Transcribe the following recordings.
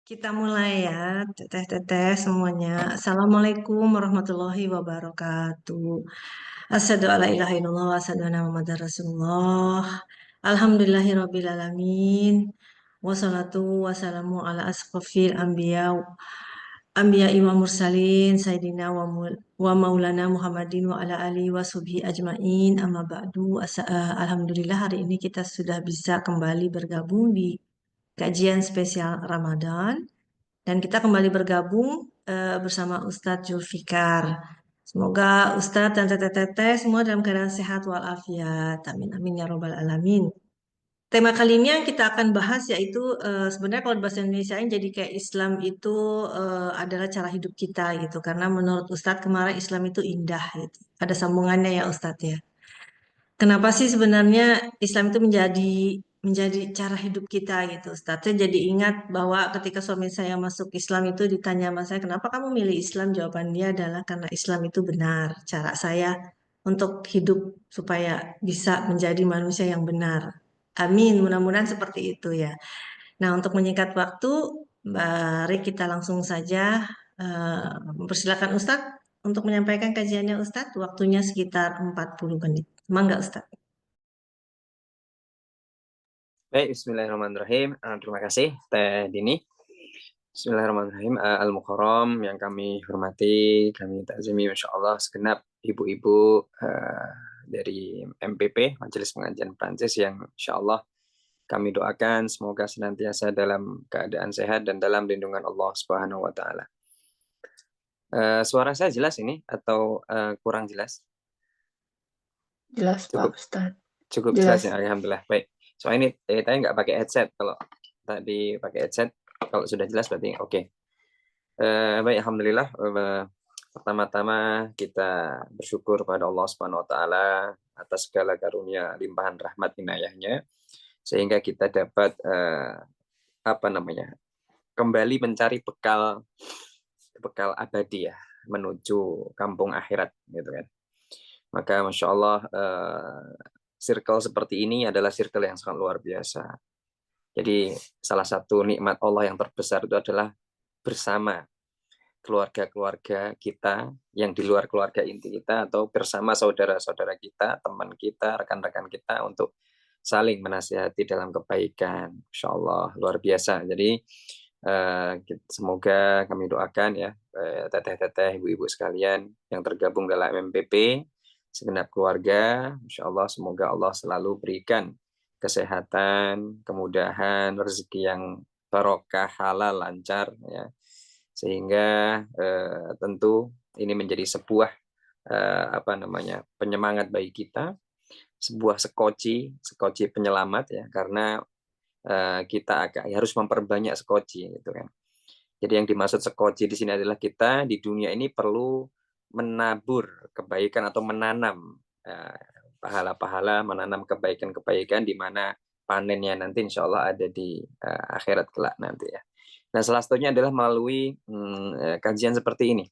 Kita mulai ya, teteh-teteh semuanya. Assalamualaikum warahmatullahi wabarakatuh. Asyhadu alla ilaha illallah wa asyhadu anna Muhammadar Rasulullah. Alhamdulillahirabbil alamin. Wassalatu wassalamu ala asrofil anbiya wa mursalin sayyidina wa maulana Muhammadin wa ala alihi wa sahbihi ajmain. Amma ba'du. Alhamdulillah hari ini kita sudah bisa kembali bergabung di kajian spesial Ramadan. Dan kita kembali bergabung bersama Ustadz Zulfikar. Semoga Ustadz dan teteh-teteh semua dalam keadaan sehat walafiat. Amin, amin ya robbal alamin. Tema kali ini yang kita akan bahas yaitu sebenarnya kalau di bahasa Indonesia jadi kayak Islam itu adalah cara hidup kita gitu. Karena menurut Ustadz kemarin Islam itu indah gitu. Ada sambungannya ya Ustadz ya. Kenapa sih sebenarnya Islam itu menjadi cara hidup kita gitu, Ustaz? Saya jadi ingat bahwa ketika suami saya masuk Islam itu ditanya sama saya, kenapa kamu milih Islam? Jawaban dia adalah karena Islam itu benar, cara saya untuk hidup supaya bisa menjadi manusia yang benar. Amin, mudah-mudahan seperti itu ya. Nah, untuk menyingkat waktu, mari kita langsung saja mempersilakan Ustadz untuk menyampaikan kajiannya Ustadz. Waktunya sekitar 40 menit. Mangga Ustadz. Baik, bismillahirrahmanirrahim. Terima kasih, Teh Dini. Bismillahirrahmanirrahim. Al-Mukarram yang kami hormati, kami takzimi, Masya Allah, segenap ibu-ibu dari MPP, Majelis Pengajian Prancis yang Insya Allah kami doakan semoga senantiasa dalam keadaan sehat dan dalam lindungan Allah Subhanahu wa Ta'ala. Suara saya jelas ini atau kurang jelas? Jelas Pak Ustadz. Cukup jelas ya, alhamdulillah. Baik. Soalnya ini tadi nggak pakai headset. Kalau tadi pakai headset, kalau sudah jelas berarti oke. Baik, alhamdulillah. Pertama-tama kita bersyukur pada Allah Subhanahu Wa Taala atas segala karunia limpahan rahmat inayahnya sehingga kita dapat kembali mencari bekal abadi ya menuju kampung akhirat gitu kan. Maka Masya Allah circle seperti ini adalah circle yang sangat luar biasa. Jadi salah satu nikmat Allah yang terbesar itu adalah bersama keluarga-keluarga kita yang di luar keluarga inti kita atau bersama saudara-saudara kita, teman kita, rekan-rekan kita untuk saling menasihati dalam kebaikan. Insya Allah luar biasa. Jadi semoga kami doakan ya teteh-teteh, ibu-ibu sekalian yang tergabung dalam MPP, segenap keluarga, Insya Allah semoga Allah selalu berikan kesehatan, kemudahan, rezeki yang barokah, halal, lancar ya. Sehingga tentu ini menjadi sebuah penyemangat bagi kita, sebuah sekoci penyelamat ya, karena kita harus memperbanyak sekoci gitu kan. Jadi yang dimaksud sekoci di sini adalah kita di dunia ini perlu menabur kebaikan atau menanam pahala-pahala, menanam kebaikan-kebaikan di mana panennya nanti insya Allah ada di akhirat kelak nanti ya. Nah, salah satunya adalah melalui kajian seperti ini.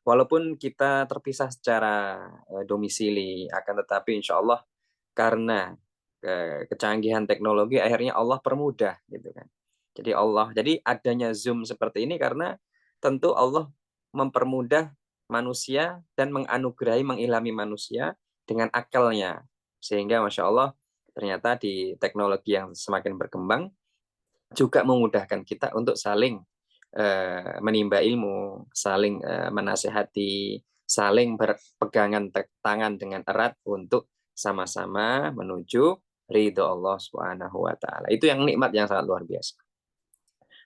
Walaupun kita terpisah secara domisili, akan tetapi insya Allah karena kecanggihan teknologi akhirnya Allah permudah gitu kan. Jadi adanya Zoom seperti ini karena tentu Allah mempermudah manusia dan menganugerahi, mengilhami manusia dengan akalnya. Sehingga Masya Allah ternyata di teknologi yang semakin berkembang juga memudahkan kita untuk saling menimba ilmu, saling menasehati, saling berpegangan tangan dengan erat untuk sama-sama menuju ridho Allah Subhanahu wa Ta'ala. Itu yang nikmat yang sangat luar biasa.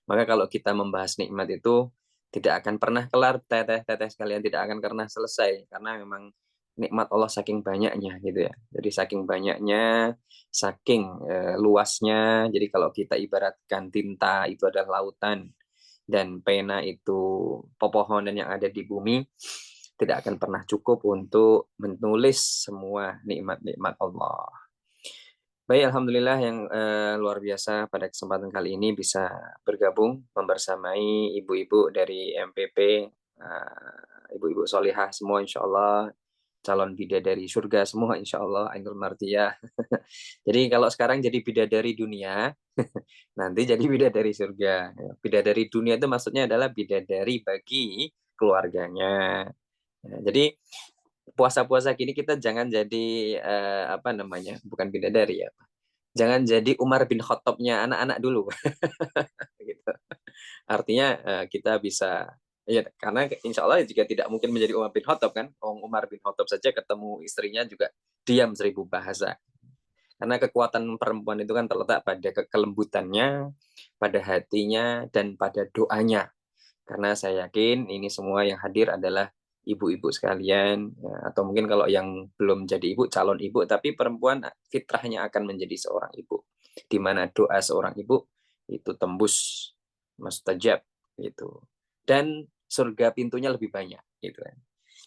Maka kalau kita membahas nikmat itu tidak akan pernah kelar, teteh-teteh sekalian, tidak akan pernah selesai karena memang nikmat Allah saking banyaknya gitu ya. Jadi saking banyaknya, saking luasnya. Jadi kalau kita ibaratkan tinta itu adalah lautan dan pena itu pepohonan yang ada di bumi, tidak akan pernah cukup untuk menulis semua nikmat-nikmat Allah. Baik, alhamdulillah yang luar biasa pada kesempatan kali ini bisa bergabung membersamai ibu-ibu dari MPP, ibu-ibu solihah semua insya Allah calon bidadari surga semua insya Allah Ainul Martiyah. Jadi kalau sekarang jadi bidadari dunia, nanti jadi bidadari surga. Bidadari dunia itu maksudnya adalah bidadari bagi keluarganya. Ya, jadi puasa-puasa gini kita jangan jadi apa namanya, bukan bidadari ya. Jangan jadi Umar bin Khattabnya anak-anak dulu. Gitu. Artinya kita bisa ya karena insya Allah juga tidak mungkin menjadi Umar bin Khattab kan. Umar bin Khattab saja ketemu istrinya juga diam 1000 bahasa. Karena kekuatan perempuan itu kan terletak pada kelembutannya, pada hatinya, dan pada doanya. Karena saya yakin ini semua yang hadir adalah ibu-ibu sekalian, ya, atau mungkin kalau yang belum jadi ibu, calon ibu, tapi perempuan fitrahnya akan menjadi seorang ibu. Di mana doa seorang ibu itu tembus mustajab gitu. Dan surga pintunya lebih banyak gitu kan.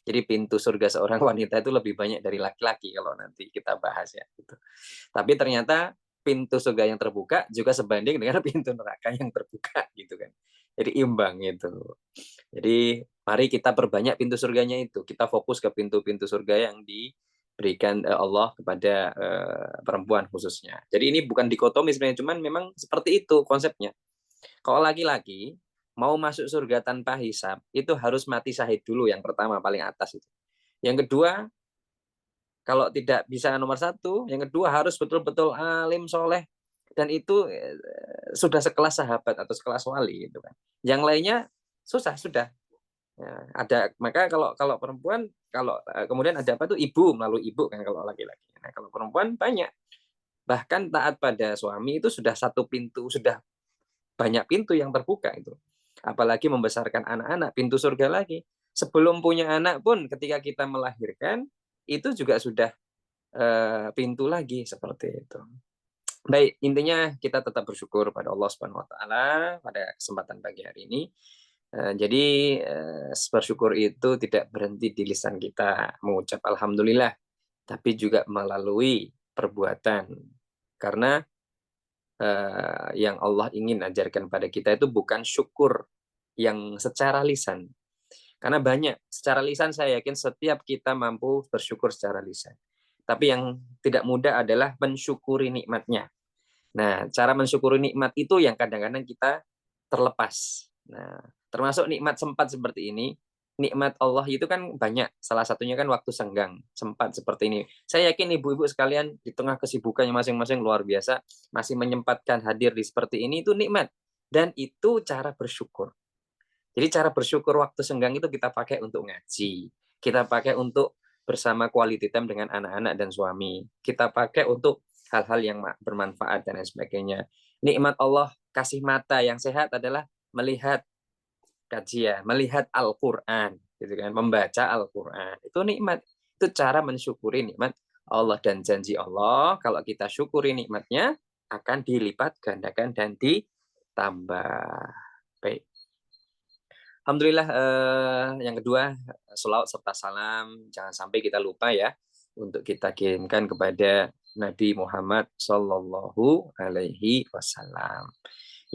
Jadi pintu surga seorang wanita itu lebih banyak dari laki-laki kalau nanti kita bahas ya gitu. Tapi ternyata pintu surga yang terbuka juga sebanding dengan pintu neraka yang terbuka gitu kan. Jadi imbang itu. Jadi mari kita perbanyak pintu surganya itu. Kita fokus ke pintu-pintu surga yang diberikan Allah kepada perempuan khususnya. Jadi ini bukan dikotomi sebenarnya, cuman memang seperti itu konsepnya. Kalau laki-laki mau masuk surga tanpa hisab, itu harus mati syahid dulu yang pertama paling atas itu. Yang kedua, kalau tidak bisa nomor satu, yang kedua harus betul-betul alim soleh dan itu sudah sekelas sahabat atau sekelas wali gitu kan. Yang lainnya susah sudah. Ya, ada maka kalau kalau perempuan kalau kemudian ada apa tuh ibu melalui ibu kan kalau laki-laki. Nah, kalau perempuan banyak bahkan taat pada suami itu sudah satu pintu sudah banyak pintu yang terbuka itu. Apalagi membesarkan anak-anak pintu surga lagi. Sebelum punya anak pun ketika kita melahirkan itu juga sudah pintu lagi seperti itu. Baik, intinya kita tetap bersyukur pada Allah Subhanahu wa taala pada kesempatan pagi hari ini. Jadi bersyukur itu tidak berhenti di lisan kita mengucap alhamdulillah, tapi juga melalui perbuatan. Karena yang Allah ingin ajarkan pada kita itu bukan syukur yang secara lisan. Karena banyak, secara lisan saya yakin setiap kita mampu bersyukur secara lisan. Tapi yang tidak mudah adalah mensyukuri nikmatnya. Nah, cara mensyukuri nikmat itu yang kadang-kadang kita terlepas. Nah, termasuk nikmat sempat seperti ini, nikmat Allah itu kan banyak. Salah satunya kan waktu senggang, sempat seperti ini. Saya yakin ibu-ibu sekalian di tengah kesibukannya masing-masing luar biasa, masih menyempatkan hadir di seperti ini itu nikmat. Dan itu cara bersyukur. Jadi cara bersyukur waktu senggang itu kita pakai untuk ngaji. Kita pakai untuk bersama quality time dengan anak-anak dan suami. Kita pakai untuk hal-hal yang bermanfaat dan lain sebagainya. Nikmat Allah kasih mata yang sehat adalah melihat kajian, melihat Al-Quran, gitu kan, membaca Al-Quran. Itu nikmat. Itu cara mensyukuri nikmat Allah dan janji Allah. Kalau kita syukuri nikmatnya akan dilipat gandakan dan ditambah. Baik. Alhamdulillah yang kedua selawat serta salam jangan sampai kita lupa ya untuk kita kirimkan kepada Nabi Muhammad Sallallahu Alaihi Wasallam.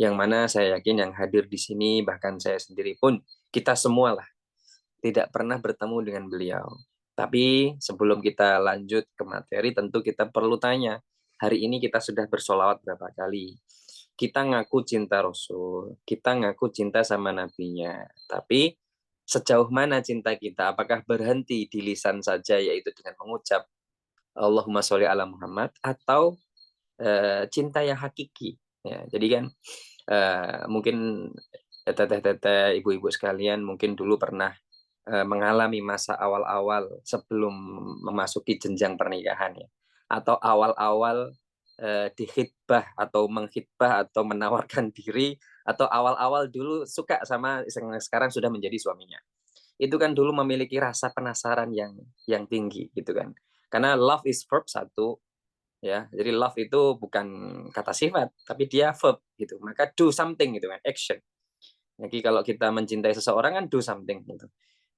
Yang mana saya yakin yang hadir di sini bahkan saya sendiri pun kita semua lah tidak pernah bertemu dengan beliau. Tapi sebelum kita lanjut ke materi tentu kita perlu tanya hari ini kita sudah bersolawat berapa kali? Kita ngaku cinta Rasul, kita ngaku cinta sama nabinya. Tapi sejauh mana cinta kita? Apakah berhenti di lisan saja yaitu dengan mengucap Allahumma sholli ala Muhammad atau cinta yang hakiki? Ya, jadi kan mungkin teteh-teteh ibu-ibu sekalian mungkin dulu pernah mengalami masa awal-awal sebelum memasuki jenjang pernikahan ya atau awal-awal dihitbah atau menghitbah atau menawarkan diri atau awal-awal dulu suka sama yang sekarang sudah menjadi suaminya. Itu kan dulu memiliki rasa penasaran yang tinggi gitu kan. Karena love is verb satu ya. Jadi love itu bukan kata sifat tapi dia verb gitu. Maka do something gitu kan, action. Jadi kalau kita mencintai seseorang kan do something gitu.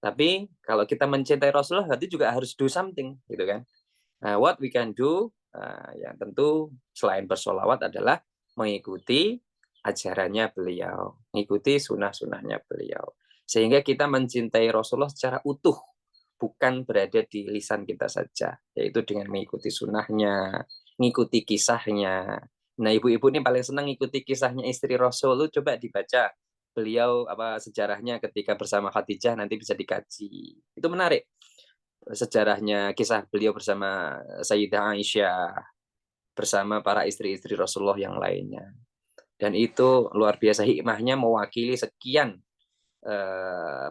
Tapi kalau kita mencintai Rasulullah berarti juga harus do something gitu kan. Nah, what we can do ya tentu selain bersolawat adalah mengikuti ajarannya beliau, mengikuti sunnah-sunnahnya beliau. Sehingga kita mencintai Rasulullah secara utuh, bukan berada di lisan kita saja, yaitu dengan mengikuti sunnahnya, mengikuti kisahnya. Nah, ibu-ibu ini paling senang ngikuti kisahnya istri Rasul. Lu coba dibaca beliau apa sejarahnya ketika bersama Khadijah, nanti bisa dikaji. Itu menarik. Sejarahnya, kisah beliau bersama Sayyidah Aisyah, bersama para istri-istri Rasulullah yang lainnya. Dan itu luar biasa hikmahnya, mewakili sekian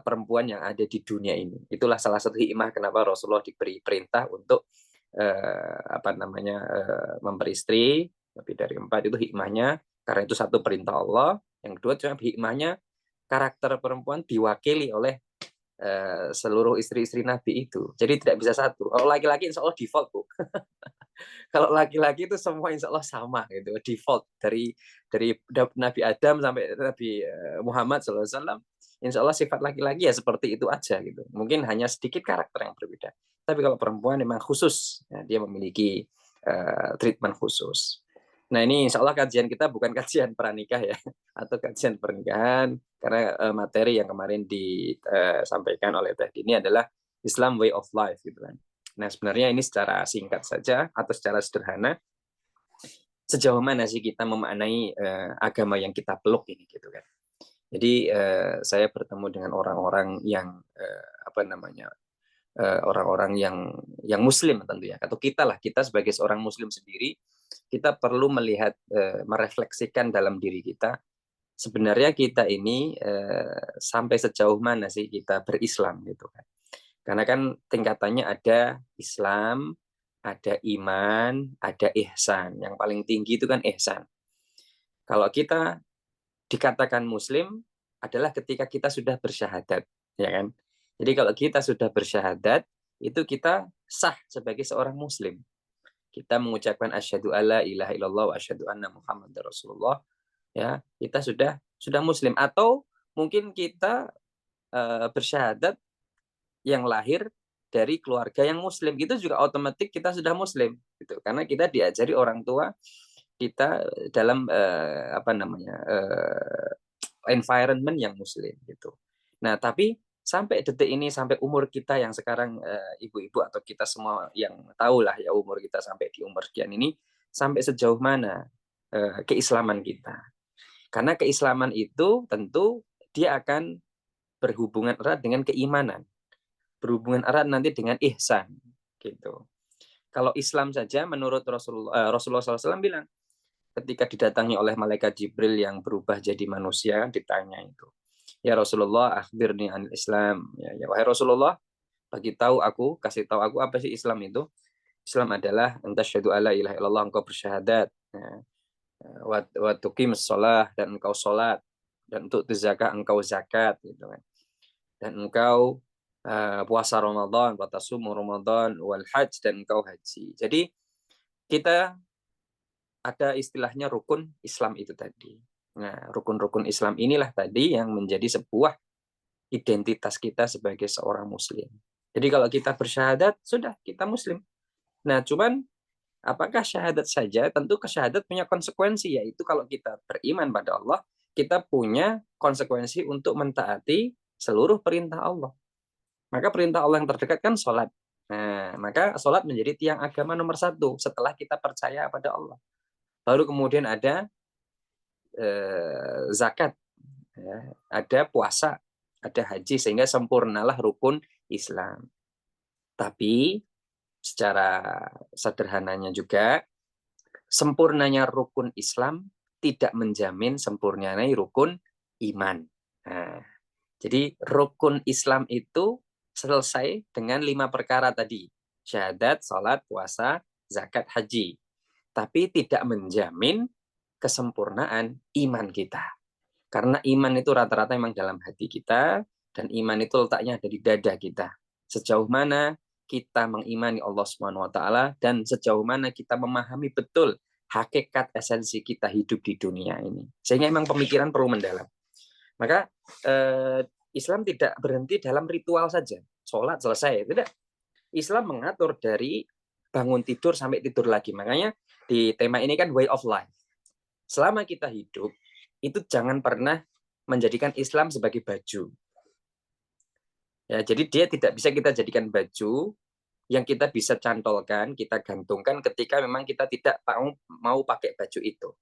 perempuan yang ada di dunia ini. Itulah salah satu hikmah kenapa Rasulullah diberi perintah untuk memberi istri lebih dari 4. Itu hikmahnya, karena itu satu perintah Allah. Yang kedua cuma hikmahnya, karakter perempuan diwakili oleh seluruh istri-istri Nabi itu. Jadi tidak bisa satu. Kalau laki-laki insya Allah default, Bu. Kalau laki-laki itu semua insya Allah sama gitu, default dari Nabi Adam sampai Nabi Muhammad SAW. Insya Allah sifat laki-laki ya seperti itu aja gitu. Mungkin hanya sedikit karakter yang berbeda. Tapi kalau perempuan memang khusus, ya, dia memiliki treatment khusus. Nah, ini insya Allah kajian kita bukan kajian pranikah ya, atau kajian pernikahan, karena materi yang kemarin disampaikan oleh Teh Dini adalah Islam way of life gitu kan. Nah, sebenarnya ini secara singkat saja atau secara sederhana, sejauh mana sih kita memaknai agama yang kita peluk ini gitu kan. Jadi saya bertemu dengan orang-orang yang orang-orang yang Muslim tentunya, atau kita sebagai seorang Muslim sendiri, kita perlu melihat, merefleksikan dalam diri kita, sebenarnya kita ini sampai sejauh mana sih kita berislam gitu kan. Karena kan tingkatannya ada Islam, ada iman, ada ihsan. Yang paling tinggi itu kan ihsan. Kalau kita dikatakan Muslim adalah ketika kita sudah bersyahadat, ya kan? Jadi kalau kita sudah bersyahadat, itu kita sah sebagai seorang Muslim. Kita mengucapkan asyhadu alla ilaha illallah wa asyhadu anna Muhammadar Rasulullah, ya, kita sudah Muslim. Atau mungkin kita bersyahadat yang lahir dari keluarga yang Muslim, itu juga otomatis kita sudah Muslim gitu, karena kita diajari orang tua kita dalam environment yang Muslim gitu. Nah, tapi sampai detik ini, sampai umur kita yang sekarang, ibu-ibu atau kita semua yang tahu lah ya, umur kita sampai di umur sekian ini, sampai sejauh mana keislaman kita. Karena keislaman itu tentu dia akan berhubungan erat dengan keimanan, berhubungan erat nanti dengan ihsan gitu. Kalau Islam saja menurut Rasulullah SAW bilang, ketika didatangi oleh malaikat Jibril yang berubah jadi manusia, ditanya itu, ya Rasulullah, akhbirni anil Islam. Ya, wahai Rasulullah, kasih tahu aku apa sih Islam itu? Islam adalah antasyhadu alla ilaha illallah, engkau bersyahadat, ya, wa tuqimus shalah, dan engkau salat, dan untuk zakat engkau zakat gitu kan. Dan engkau puasa Ramadan, watasumu Ramadan, wal hajj, dan engkau haji. Jadi kita ada istilahnya rukun Islam itu tadi. Nah, rukun-rukun Islam inilah tadi yang menjadi sebuah identitas kita sebagai seorang Muslim. Jadi kalau kita bersyahadat, sudah kita Muslim. Nah, cuman apakah syahadat saja? Tentu kesyahadat punya konsekuensi, yaitu kalau kita beriman pada Allah, kita punya konsekuensi untuk mentaati seluruh perintah Allah. Maka perintah Allah yang terdekat kan sholat. Nah, maka sholat menjadi tiang agama nomor 1 setelah kita percaya pada Allah. Baru kemudian ada zakat, ya, ada puasa, ada haji, sehingga sempurnalah rukun Islam. Tapi secara sederhananya juga, sempurnanya rukun Islam tidak menjamin sempurnanya rukun iman. Nah, jadi rukun Islam itu selesai dengan 5 perkara tadi. Syahadat, salat, puasa, zakat, haji. Tapi tidak menjamin kesempurnaan iman kita. Karena iman itu rata-rata memang dalam hati kita, dan iman itu letaknya ada di dada kita. Sejauh mana kita mengimani Allah Subhanahu wa taala, dan sejauh mana kita memahami betul hakikat esensi kita hidup di dunia ini. Sehingga memang pemikiran perlu mendalam. Maka Islam tidak berhenti dalam ritual saja. Sholat selesai, tidak. Islam mengatur dari bangun tidur sampai tidur lagi. Makanya di tema ini kan way of life. Selama kita hidup, itu jangan pernah menjadikan Islam sebagai baju. Ya, jadi dia tidak bisa kita jadikan baju yang kita bisa cantolkan, kita gantungkan ketika memang kita tidak mau pakai baju itu.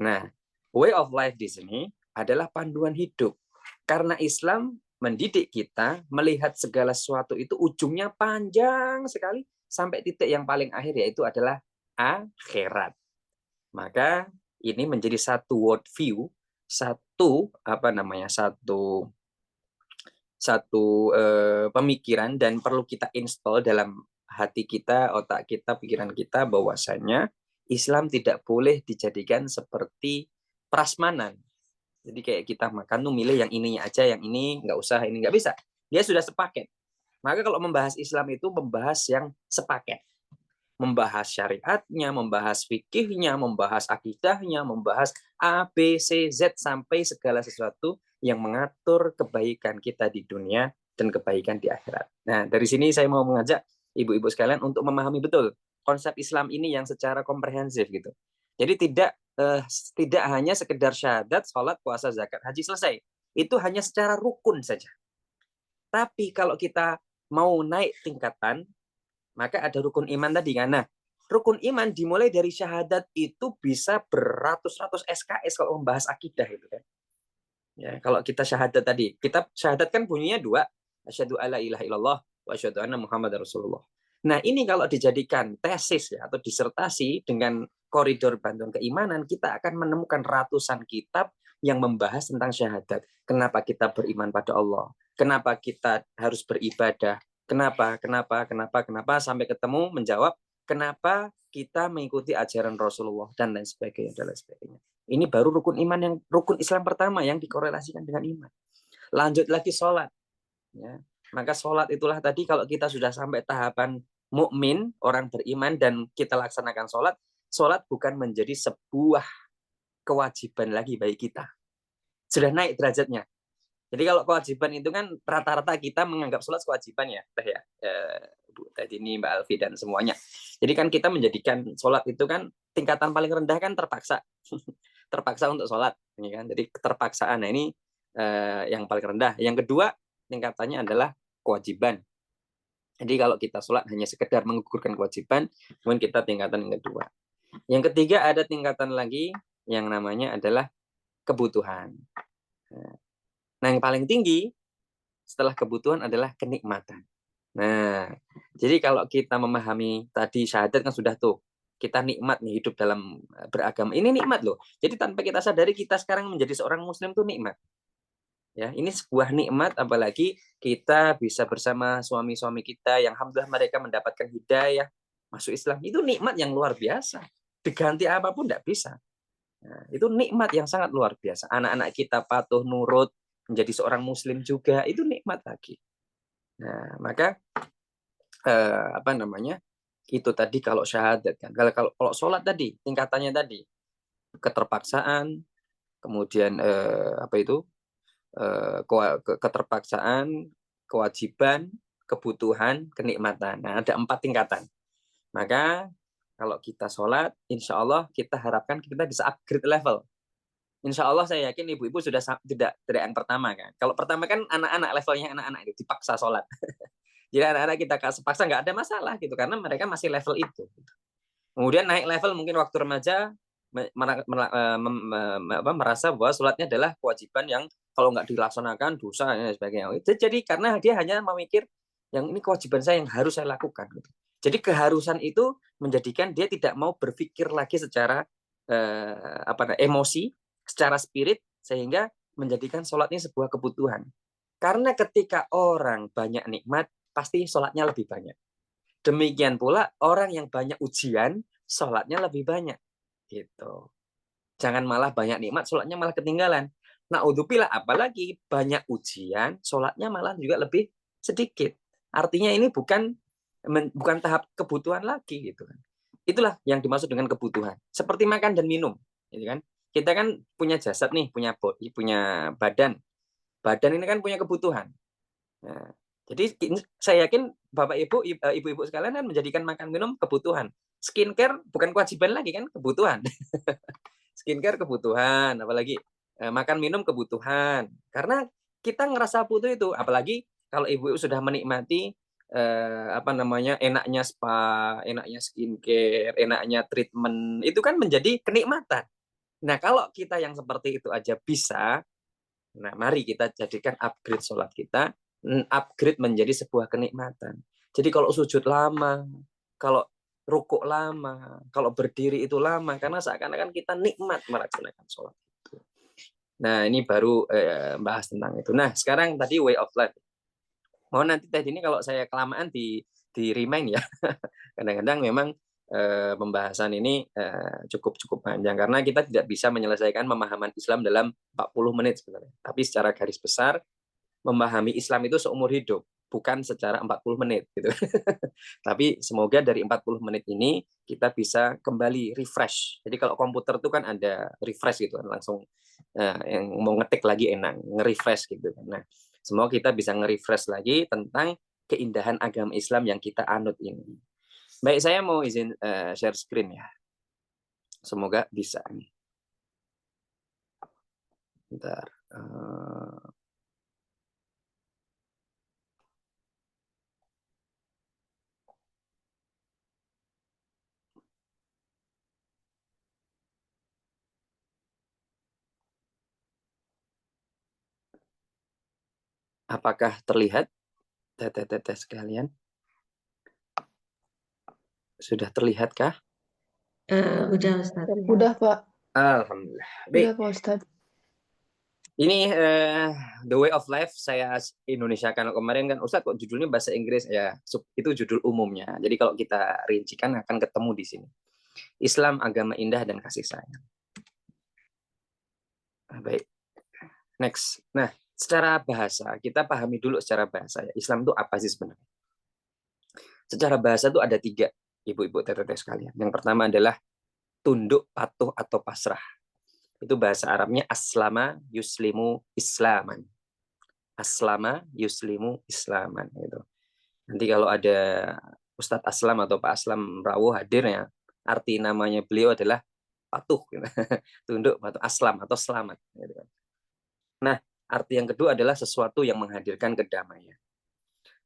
Nah, way of life di sini adalah panduan hidup. Karena Islam mendidik kita melihat segala sesuatu itu ujungnya panjang sekali sampai titik yang paling akhir, yaitu adalah akhirat. Maka ini menjadi satu world view, satu pemikiran, dan perlu kita install dalam hati kita, otak kita, pikiran kita, bahwasanya Islam tidak boleh dijadikan seperti prasmanan. Jadi kayak kita makan tuh milih yang ininya aja, yang ini nggak usah, ini nggak bisa. Dia sudah sepaket. Maka kalau membahas Islam itu membahas yang sepaket. Membahas syariatnya, membahas fikihnya, membahas akidahnya, membahas A, B, C, Z, sampai segala sesuatu yang mengatur kebaikan kita di dunia dan kebaikan di akhirat. Nah, dari sini saya mau mengajak ibu-ibu sekalian untuk memahami betul konsep Islam ini yang secara komprehensif gitu. Jadi tidak hanya sekedar syahadat, sholat, puasa, zakat, haji, selesai. Itu hanya secara rukun saja. Tapi kalau kita mau naik tingkatan, maka ada rukun iman tadi kan. Nah, rukun iman dimulai dari syahadat itu bisa beratus-ratus SKS kalau membahas akidah itu kan. Ya, kalau kita syahadat tadi, kita syahadat kan bunyinya dua, asyhadu alla ilaha illallah wa asyhadu anna muhammadar rasulullah. Nah, ini kalau dijadikan tesis ya atau disertasi dengan koridor bantuan keimanan, kita akan menemukan ratusan kitab yang membahas tentang syahadat. Kenapa kita beriman pada Allah? Kenapa kita harus beribadah? Kenapa sampai ketemu menjawab kenapa kita mengikuti ajaran Rasulullah dan lain sebagainya dan lain sebagainya. Ini baru rukun iman, yang rukun Islam pertama yang dikorelasikan dengan iman. Lanjut lagi sholat. Ya. Maka sholat itulah tadi, kalau kita sudah sampai tahapan mukmin, orang beriman, dan kita laksanakan sholat, sholat bukan menjadi sebuah kewajiban lagi bagi kita. Sudah naik derajatnya. Jadi kalau kewajiban itu kan rata-rata kita menganggap sholat kewajiban ya, Teh ya, Bu tadi ini, Mbak Alfi dan semuanya. Jadi kan kita menjadikan sholat itu kan tingkatan paling rendah kan terpaksa, terpaksa untuk sholat, ini kan. Jadi keterpaksaan. Nah ini yang paling rendah. Yang kedua tingkatannya adalah kewajiban. Jadi kalau kita sholat hanya sekedar menggugurkan kewajiban, kemudian kita tingkatan yang kedua. Yang ketiga ada tingkatan lagi yang namanya adalah kebutuhan. Nah, yang paling tinggi setelah kebutuhan adalah kenikmatan. Nah, jadi kalau kita memahami tadi syahadat kan sudah tuh, kita nikmat nih hidup dalam beragama. Ini nikmat loh. Jadi tanpa kita sadari kita sekarang menjadi seorang muslim tuh nikmat. Ya, ini sebuah nikmat, apalagi kita bisa bersama suami-suami kita yang alhamdulillah mereka mendapatkan hidayah masuk Islam. Itu nikmat yang luar biasa. Diganti apapun tidak bisa. Nah, itu nikmat yang sangat luar biasa. Anak-anak kita patuh nurut, menjadi seorang muslim juga, itu nikmat lagi. Nah, maka apa namanya? Itu tadi kalau syahadat kan. Kalau sholat tadi, tingkatannya tadi keterpaksaan, kemudian apa itu? Keterpaksaan, kewajiban, kebutuhan, kenikmatan. Nah, ada 4 tingkatan. Maka kalau kita sholat, insya Allah kita harapkan kita bisa upgrade level. Insya Allah saya yakin ibu-ibu sudah tidak dari yang pertama kan. Kalau pertama kan anak-anak, levelnya anak-anak itu dipaksa sholat. Jadi anak-anak kita paksa nggak ada masalah gitu karena mereka masih level itu. Kemudian naik level mungkin waktu remaja merasa bahwa sholatnya adalah kewajiban yang kalau nggak dilaksanakan dosa dan sebagainya. Jadi karena dia hanya memikir yang ini kewajiban saya yang harus saya lakukan. Gitu. Jadi keharusan itu menjadikan dia tidak mau berpikir lagi secara emosi, secara spirit, sehingga menjadikan sholat ini sebuah kebutuhan. Karena ketika orang banyak nikmat, pasti sholatnya lebih banyak. Demikian pula orang yang banyak ujian, sholatnya lebih banyak. Gitu. Jangan malah banyak nikmat, sholatnya malah ketinggalan. Naudzubillah, apalagi banyak ujian, sholatnya malah juga lebih sedikit. Artinya ini bukan tahap kebutuhan lagi gitu kan. Itulah yang dimaksud dengan kebutuhan. Seperti makan dan minum, gitu kan. Kita kan punya jasad nih, punya body, punya badan. Badan ini kan punya kebutuhan. Nah, jadi saya yakin Bapak Ibu, ibu-ibu sekalian kan menjadikan makan minum kebutuhan. Skincare bukan kewajiban lagi kan, kebutuhan. Skincare kebutuhan, apalagi makan minum kebutuhan. Karena kita ngerasa butuh itu, apalagi kalau ibu sudah menikmati enaknya spa, enaknya skincare, enaknya treatment, itu kan menjadi kenikmatan. Nah, kalau kita yang seperti itu aja bisa, nah mari kita jadikan upgrade sholat kita, upgrade menjadi sebuah kenikmatan. Jadi kalau sujud lama, kalau rukuk lama, kalau berdiri itu lama, karena seakan-akan kita nikmat melaksanakan sholat itu. Nah, ini baru bahas tentang itu. Nah, sekarang tadi way of life. Mau nanti tadi ini kalau saya kelamaan di remind ya. Kadang-kadang memang pembahasan ini cukup panjang karena kita tidak bisa menyelesaikan pemahaman Islam dalam 40 menit sebenarnya. Tapi secara garis besar memahami Islam itu seumur hidup, bukan secara 40 menit gitu. Tapi semoga dari 40 menit ini kita bisa kembali refresh. Jadi kalau komputer itu kan ada refresh gitu kan, langsung yang mau ngetik lagi enak, nge-refresh gitu kan. Nah, semoga kita bisa nge-refresh lagi tentang keindahan agama Islam yang kita anut ini. Baik, saya mau izin share screen ya. Semoga bisa nih. Bentar. Apakah terlihat teteh sekalian? Sudah terlihatkah? Udah Ustaz. Udah, Pak. Alhamdulillah. Udah, Baik. Pak Ustadz. Ini The Way of Life saya Indonesia kan kemarin kan Ustadz kok judulnya bahasa Inggris ya, itu judul umumnya. Jadi kalau kita rincikan akan ketemu di sini. Islam agama indah dan kasih sayang. Baik. Next. Nah, secara bahasa kita pahami dulu secara bahasa ya. Islam itu apa sih sebenarnya? Secara bahasa itu ada 3, ibu-ibu teteh sekalian. Yang pertama adalah tunduk, patuh atau pasrah. Itu bahasa Arabnya aslama yuslimu islaman. Aslama yuslimu islaman gitu. Nanti kalau ada Ustadz Aslam atau Pak Aslam Rawuh hadir ya, arti namanya beliau adalah patuh gitu. Tunduk, patuh, aslam atau selamat gitu. Nah, arti yang kedua adalah sesuatu yang menghadirkan kedamaian.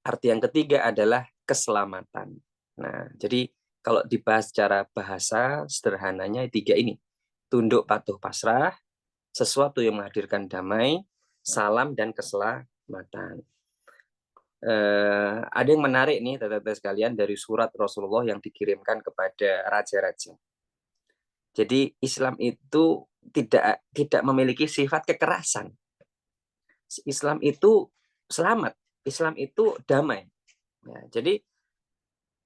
Arti yang ketiga adalah keselamatan. Nah, jadi kalau dibahas secara bahasa sederhananya 3 ini. Tunduk, patuh, pasrah, sesuatu yang menghadirkan damai, salam, dan keselamatan. Ada yang menarik nih, teman-teman sekalian, dari surat Rasulullah yang dikirimkan kepada raja-raja. Jadi Islam itu tidak memiliki sifat kekerasan. Islam itu selamat. Islam itu damai. Ya, jadi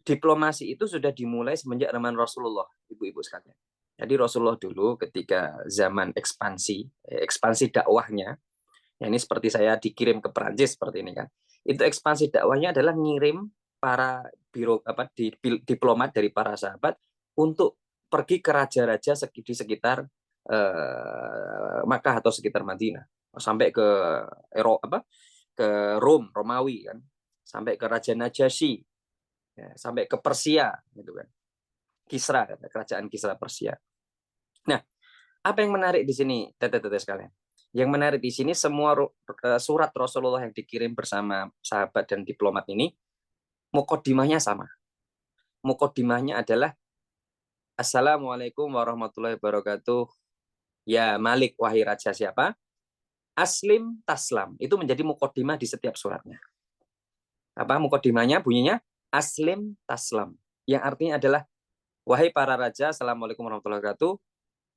diplomasi itu sudah dimulai semenjak zaman Rasulullah, ibu-ibu sekalian. Jadi Rasulullah dulu ketika zaman ekspansi dakwahnya, ya ini seperti saya dikirim ke Perancis seperti ini kan. Itu ekspansi dakwahnya adalah ngirim para diplomat dari para sahabat untuk pergi ke raja-raja di sekitar Makkah atau sekitar Madinah, sampai ke Eropa, ke Romawi kan, sampai ke Raja Najasyi, ya, sampai ke Persia gitu kan. Kisra, kerajaan Kisra Persia. Nah, apa yang menarik di sini, teteh-teteh sekalian? Yang menarik di sini semua surat Rasulullah yang dikirim bersama sahabat dan diplomat ini, mukodimahnya sama. Mukodimahnya adalah Assalamualaikum warahmatullahi wabarakatuh. Ya Malik, wahai raja siapa? Aslim taslam. Itu menjadi mukodimah di setiap suratnya. Apa mukodimahnya? Bunyinya Aslim taslam. Yang artinya adalah wahai para raja, Assalamualaikum warahmatullahi wabarakatuh.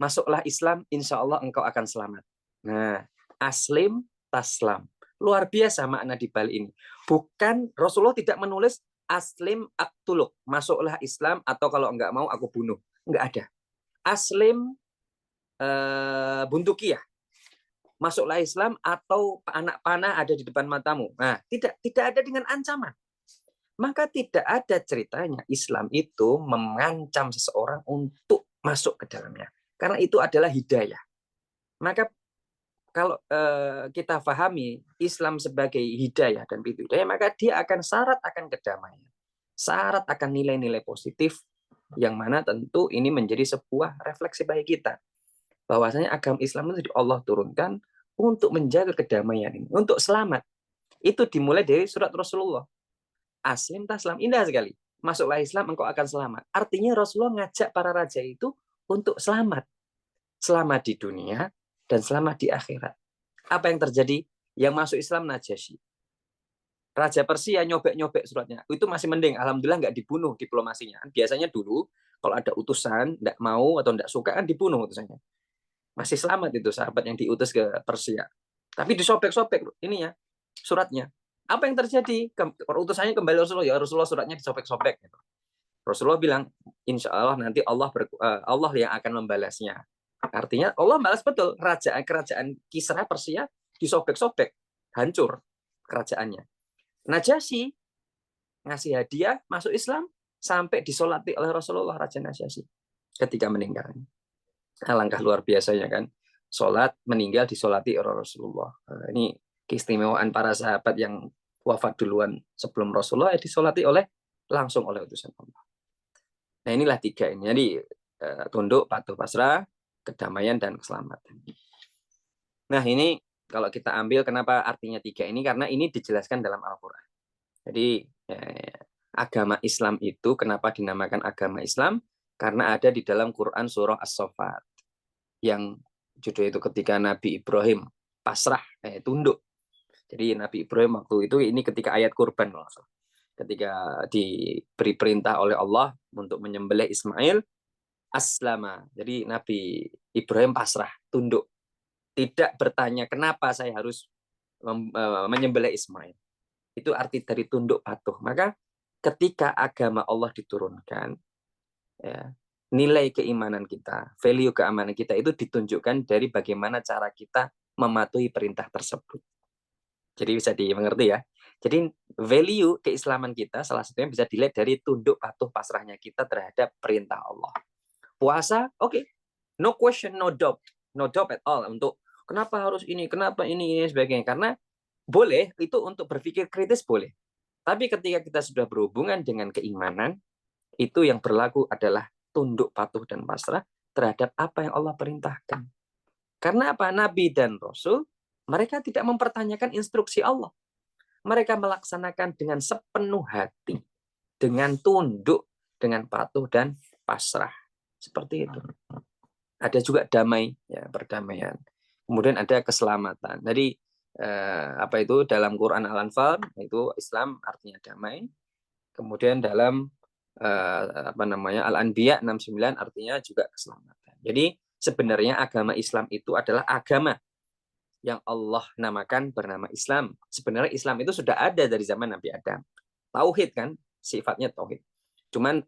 Masuklah Islam, insya Allah engkau akan selamat. Nah, aslim taslam. Luar biasa makna di balik ini. Bukan, Rasulullah tidak menulis aslim aktuluk. Masuklah Islam atau kalau enggak mau aku bunuh. Enggak ada. Aslim buntukiyah. Masuklah Islam atau anak panah ada di depan matamu. Nah, tidak ada dengan ancaman. Maka tidak ada ceritanya Islam itu mengancam seseorang untuk masuk ke dalamnya. Karena itu adalah hidayah. Maka kalau kita pahami Islam sebagai hidayah dan pintu hidayah, maka dia akan syarat akan kedamaian. Syarat akan nilai-nilai positif yang mana tentu ini menjadi sebuah refleksi bagi kita. Bahwasanya agama Islam itu Allah turunkan untuk menjaga kedamaian ini, untuk selamat. Itu dimulai dari surat Rasulullah. Aslim taslam, indah sekali. Masuklah Islam, engkau akan selamat. Artinya Rasulullah ngajak para raja itu untuk selamat. Selamat di dunia dan selamat di akhirat. Apa yang terjadi? Yang masuk Islam Najasyi. Raja Persia nyobek-nyobek suratnya. Itu masih mending. Alhamdulillah nggak dibunuh diplomasinya. Biasanya dulu kalau ada utusan nggak mau atau nggak suka kan dibunuh utusannya. Masih selamat itu sahabat yang diutus ke Persia. Tapi disobek-sobek ini ya suratnya. Apa yang terjadi? Utusannya kembali Rasulullah. Ya Rasulullah suratnya disobek-sobek. Rasulullah bilang, insya Allah nanti Allah yang akan membalasnya. Artinya Allah balas betul. Kerajaan Kisra Persia disobek-sobek. Hancur kerajaannya. Najasyi ngasih hadiah masuk Islam sampai disolati oleh Rasulullah Raja Najasyi ketika meninggal. Alangkah luar biasanya kan. Sholat meninggal disolati oleh Rasulullah. Ini keistimewaan para sahabat yang wafat duluan sebelum Rasulullah disolati langsung oleh utusan Allah. Nah inilah 3 ini. Jadi tunduk, patuh, pasrah, kedamaian dan keselamatan. Nah ini kalau kita ambil kenapa artinya 3 ini, karena ini dijelaskan dalam Al-Quran. Jadi agama Islam itu kenapa dinamakan agama Islam? Karena ada di dalam Quran surah As-Saffat yang judul itu ketika Nabi Ibrahim pasrah, tunduk. Jadi Nabi Ibrahim waktu itu ini ketika ayat kurban, ketika diberi perintah oleh Allah untuk menyembelih Ismail, aslama. Jadi Nabi Ibrahim pasrah, tunduk. Tidak bertanya kenapa saya harus menyembelih Ismail. Itu arti dari tunduk patuh. Maka ketika agama Allah diturunkan, ya, nilai keimanan kita, value keamanan kita itu ditunjukkan dari bagaimana cara kita mematuhi perintah tersebut. Jadi bisa dimengerti ya. Jadi value keislaman kita salah satunya bisa dilihat dari tunduk patuh pasrahnya kita terhadap perintah Allah. Puasa, oke. No question, no doubt at all untuk kenapa harus ini, kenapa ini sebagainya. Karena boleh itu untuk berpikir kritis boleh. Tapi ketika kita sudah berhubungan dengan keimanan, itu yang berlaku adalah tunduk patuh dan pasrah terhadap apa yang Allah perintahkan. Karena apa? Nabi dan Rasul, mereka tidak mempertanyakan instruksi Allah. Mereka melaksanakan dengan sepenuh hati, dengan tunduk, dengan patuh dan pasrah. Seperti itu. Ada juga damai, ya, perdamaian. Kemudian ada keselamatan. Jadi apa itu dalam Quran Al-Anfal itu Islam artinya damai. Kemudian dalam Al-Anbiya 69 artinya juga keselamatan. Jadi sebenarnya agama Islam itu adalah agama yang Allah namakan bernama Islam. Sebenarnya Islam itu sudah ada dari zaman Nabi Adam. Tauhid kan, sifatnya tauhid. Cuman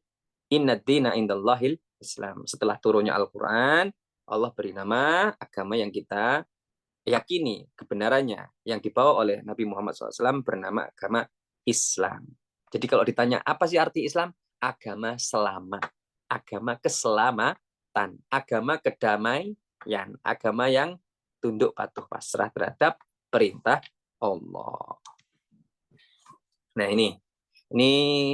inna dina indallahil Islam. Setelah turunnya Al-Quran, Allah beri nama agama yang kita yakini kebenarannya yang dibawa oleh Nabi Muhammad SAW bernama agama Islam. Jadi kalau ditanya apa sih arti Islam? Agama selamat, agama keselamatan, agama kedamaian, agama yang tunduk patuh pasrah terhadap perintah Allah. Nah ini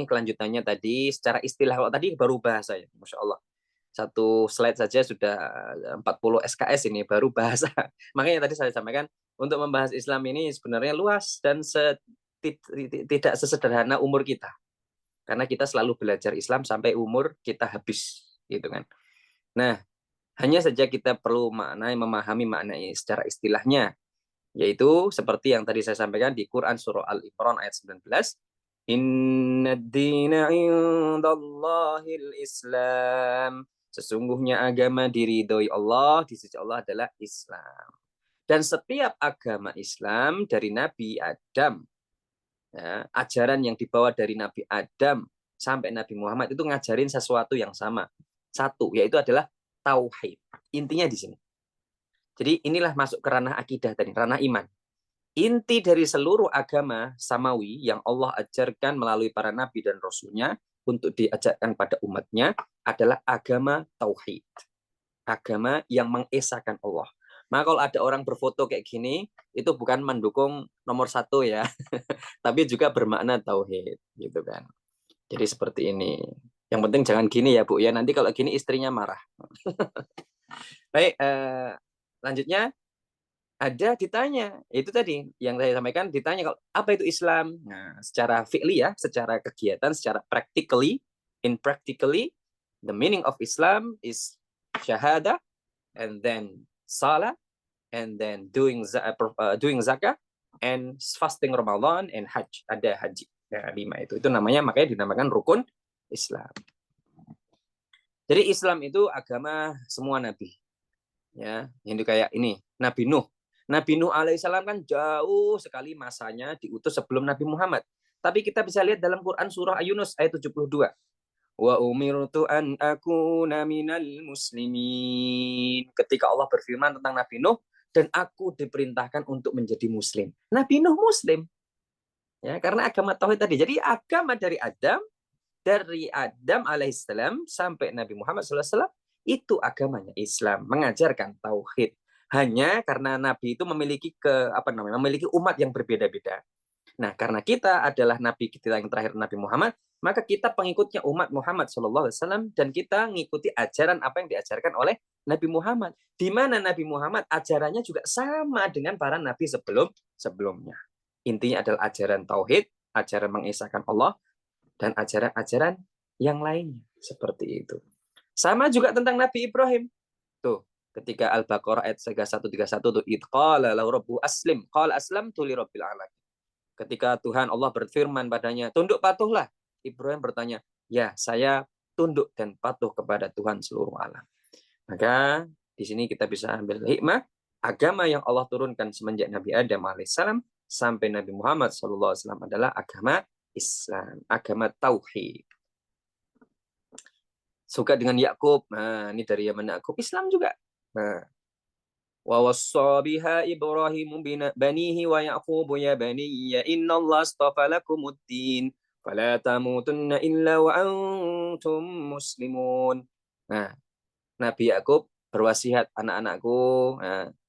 kelanjutannya tadi secara istilah. Kalau tadi baru bahasa ya, Masya Allah. Satu slide saja sudah 40 SKS ini baru bahasa. Makanya tadi saya sampaikan untuk membahas Islam ini sebenarnya luas dan tidak sesederhana umur kita. Karena kita selalu belajar Islam sampai umur kita habis, gitu kan. Nah, hanya saja kita perlu memahami maknanya secara istilahnya, yaitu seperti yang tadi saya sampaikan di Quran surah Al-Imran ayat 19. Inna dina indallahil Islam. Sesungguhnya agama diridhoi Allah di sisi Allah adalah Islam. Dan setiap agama Islam dari Nabi Adam, ya, ajaran yang dibawa dari Nabi Adam sampai Nabi Muhammad itu ngajarin sesuatu yang sama. Satu, yaitu adalah tauhid. Intinya di sini. Jadi inilah masuk ke ranah akidah tadi, ranah iman. Inti dari seluruh agama samawi yang Allah ajarkan melalui para nabi dan rasulnya untuk diajarkan pada umatnya adalah agama tauhid. Agama yang mengesahkan Allah. Maka kalau ada orang berfoto kayak gini, itu bukan mendukung nomor 1 ya, tapi juga bermakna tauhid, gitu kan. Jadi seperti ini. Yang penting jangan gini ya Bu ya, nanti kalau gini istrinya marah. Baik, lanjutnya ada ditanya, itu tadi yang saya sampaikan, ditanya kalau apa itu Islam. Nah, secara fi'li ya, secara kegiatan, secara practically, the meaning of Islam is syahada, and then salah, and then doing zakah, and fasting Ramadan, and hajj. Ada haji. Ya, 5 itu. Itu namanya, makanya dinamakan rukun Islam. Jadi Islam itu agama semua nabi. Ya, ini kayak ini, Nabi Nuh. Nabi Nuh alaihissalam kan jauh sekali masanya diutus sebelum Nabi Muhammad. Tapi kita bisa lihat dalam Quran surah Yunus ayat 72. Wa umirtu an akuna minal muslimin. Ketika Allah berfirman tentang Nabi Nuh, dan aku diperintahkan untuk menjadi muslim. Nabi Nuh muslim. Ya, karena agama tauhid tadi. Jadi agama dari Adam alaihissalam sampai Nabi Muhammad SAW itu agamanya Islam, mengajarkan tauhid. Hanya karena Nabi itu memiliki memiliki umat yang berbeda-beda. Nah, karena kita adalah Nabi kita yang terakhir, Nabi Muhammad, maka kita pengikutnya umat Muhammad SAW, dan kita ngikuti ajaran apa yang diajarkan oleh Nabi Muhammad. Di mana Nabi Muhammad ajarannya juga sama dengan para Nabi sebelumnya. Intinya adalah ajaran tauhid, ajaran mengesahkan Allah, dan ajaran-ajaran yang lainnya. Seperti itu. Sama juga tentang Nabi Ibrahim. Tuh, ketika Al-Baqarah ayat 3131 tuh, qala lahu rabbuhu aslim, qala aslamtu lirabbil alamin. Ketika Tuhan Allah berfirman padanya, tunduk patuhlah. Ibrahim bertanya, ya, saya tunduk dan patuh kepada Tuhan seluruh alam. Maka di sini kita bisa ambil hikmah, agama yang Allah turunkan semenjak Nabi Adam alaihissalam sampai Nabi Muhammad SAW adalah agama Islam, agama tauhid. Suka dengan Yakub. Nah, ini dari Yaman Yakub. Islam juga. Nah, wa wassa biha Ibrahim banihi wa Yaqub ya baniya innallaha astafa lakumuddin fala tamutunna illa wa antum muslimun. Nah, Nabi Yakub berwasiat, anak-anakku,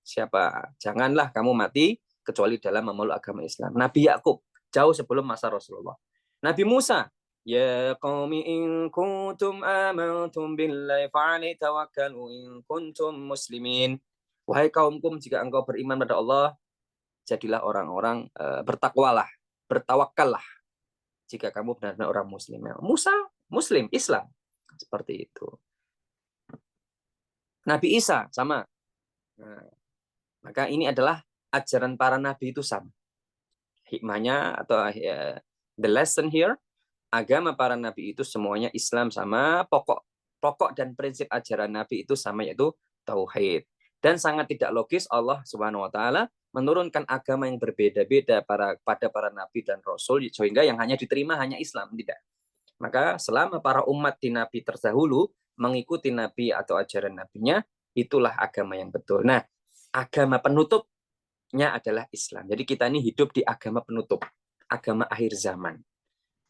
siapa? Janganlah kamu mati kecuali dalam memeluk agama Islam. Nabi Yakub jauh sebelum masa Rasulullah. Nabi Musa, ya qaumi in kuntum amantum billahi fa'alaihi tawakkalu in kuntum muslimin. Wahai kaumku, jika engkau beriman pada Allah, jadilah orang-orang bertakwalah, bertawakallah. Jika kamu benar-benar orang muslim. Musa muslim, Islam. Seperti itu. Nabi Isa sama. Nah, maka ini adalah ajaran para nabi itu sama. Hikmahnya atau the lesson here, agama para nabi itu semuanya Islam sama, pokok dan prinsip ajaran nabi itu sama, yaitu tauhid. Dan sangat tidak logis Allah Subhanahu wa taala menurunkan agama yang berbeda-beda pada para nabi dan rasul sehingga yang hanya diterima hanya Islam, tidak. Maka selama para umat di nabi terdahulu mengikuti nabi atau ajaran nabinya, itulah agama yang betul. Nah, agama penutupnya adalah Islam. Jadi kita ini hidup di agama penutup, agama akhir zaman.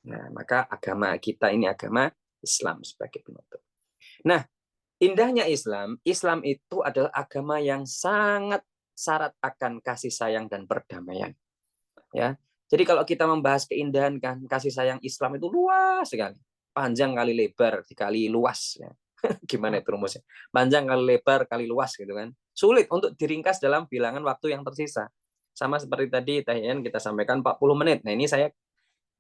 Nah, maka agama kita ini agama Islam sebagai penutup. Nah, indahnya Islam itu adalah agama yang sangat syarat akan kasih sayang dan perdamaian. Ya. Jadi kalau kita membahas keindahan kan kasih sayang Islam itu luas sekali. Panjang kali lebar dikali luas. Ya. Gimana itu rumusnya? Panjang kali lebar kali luas gitu kan. Sulit untuk diringkas dalam bilangan waktu yang tersisa. Sama seperti tadi kita sampaikan 40 menit. Nah ini saya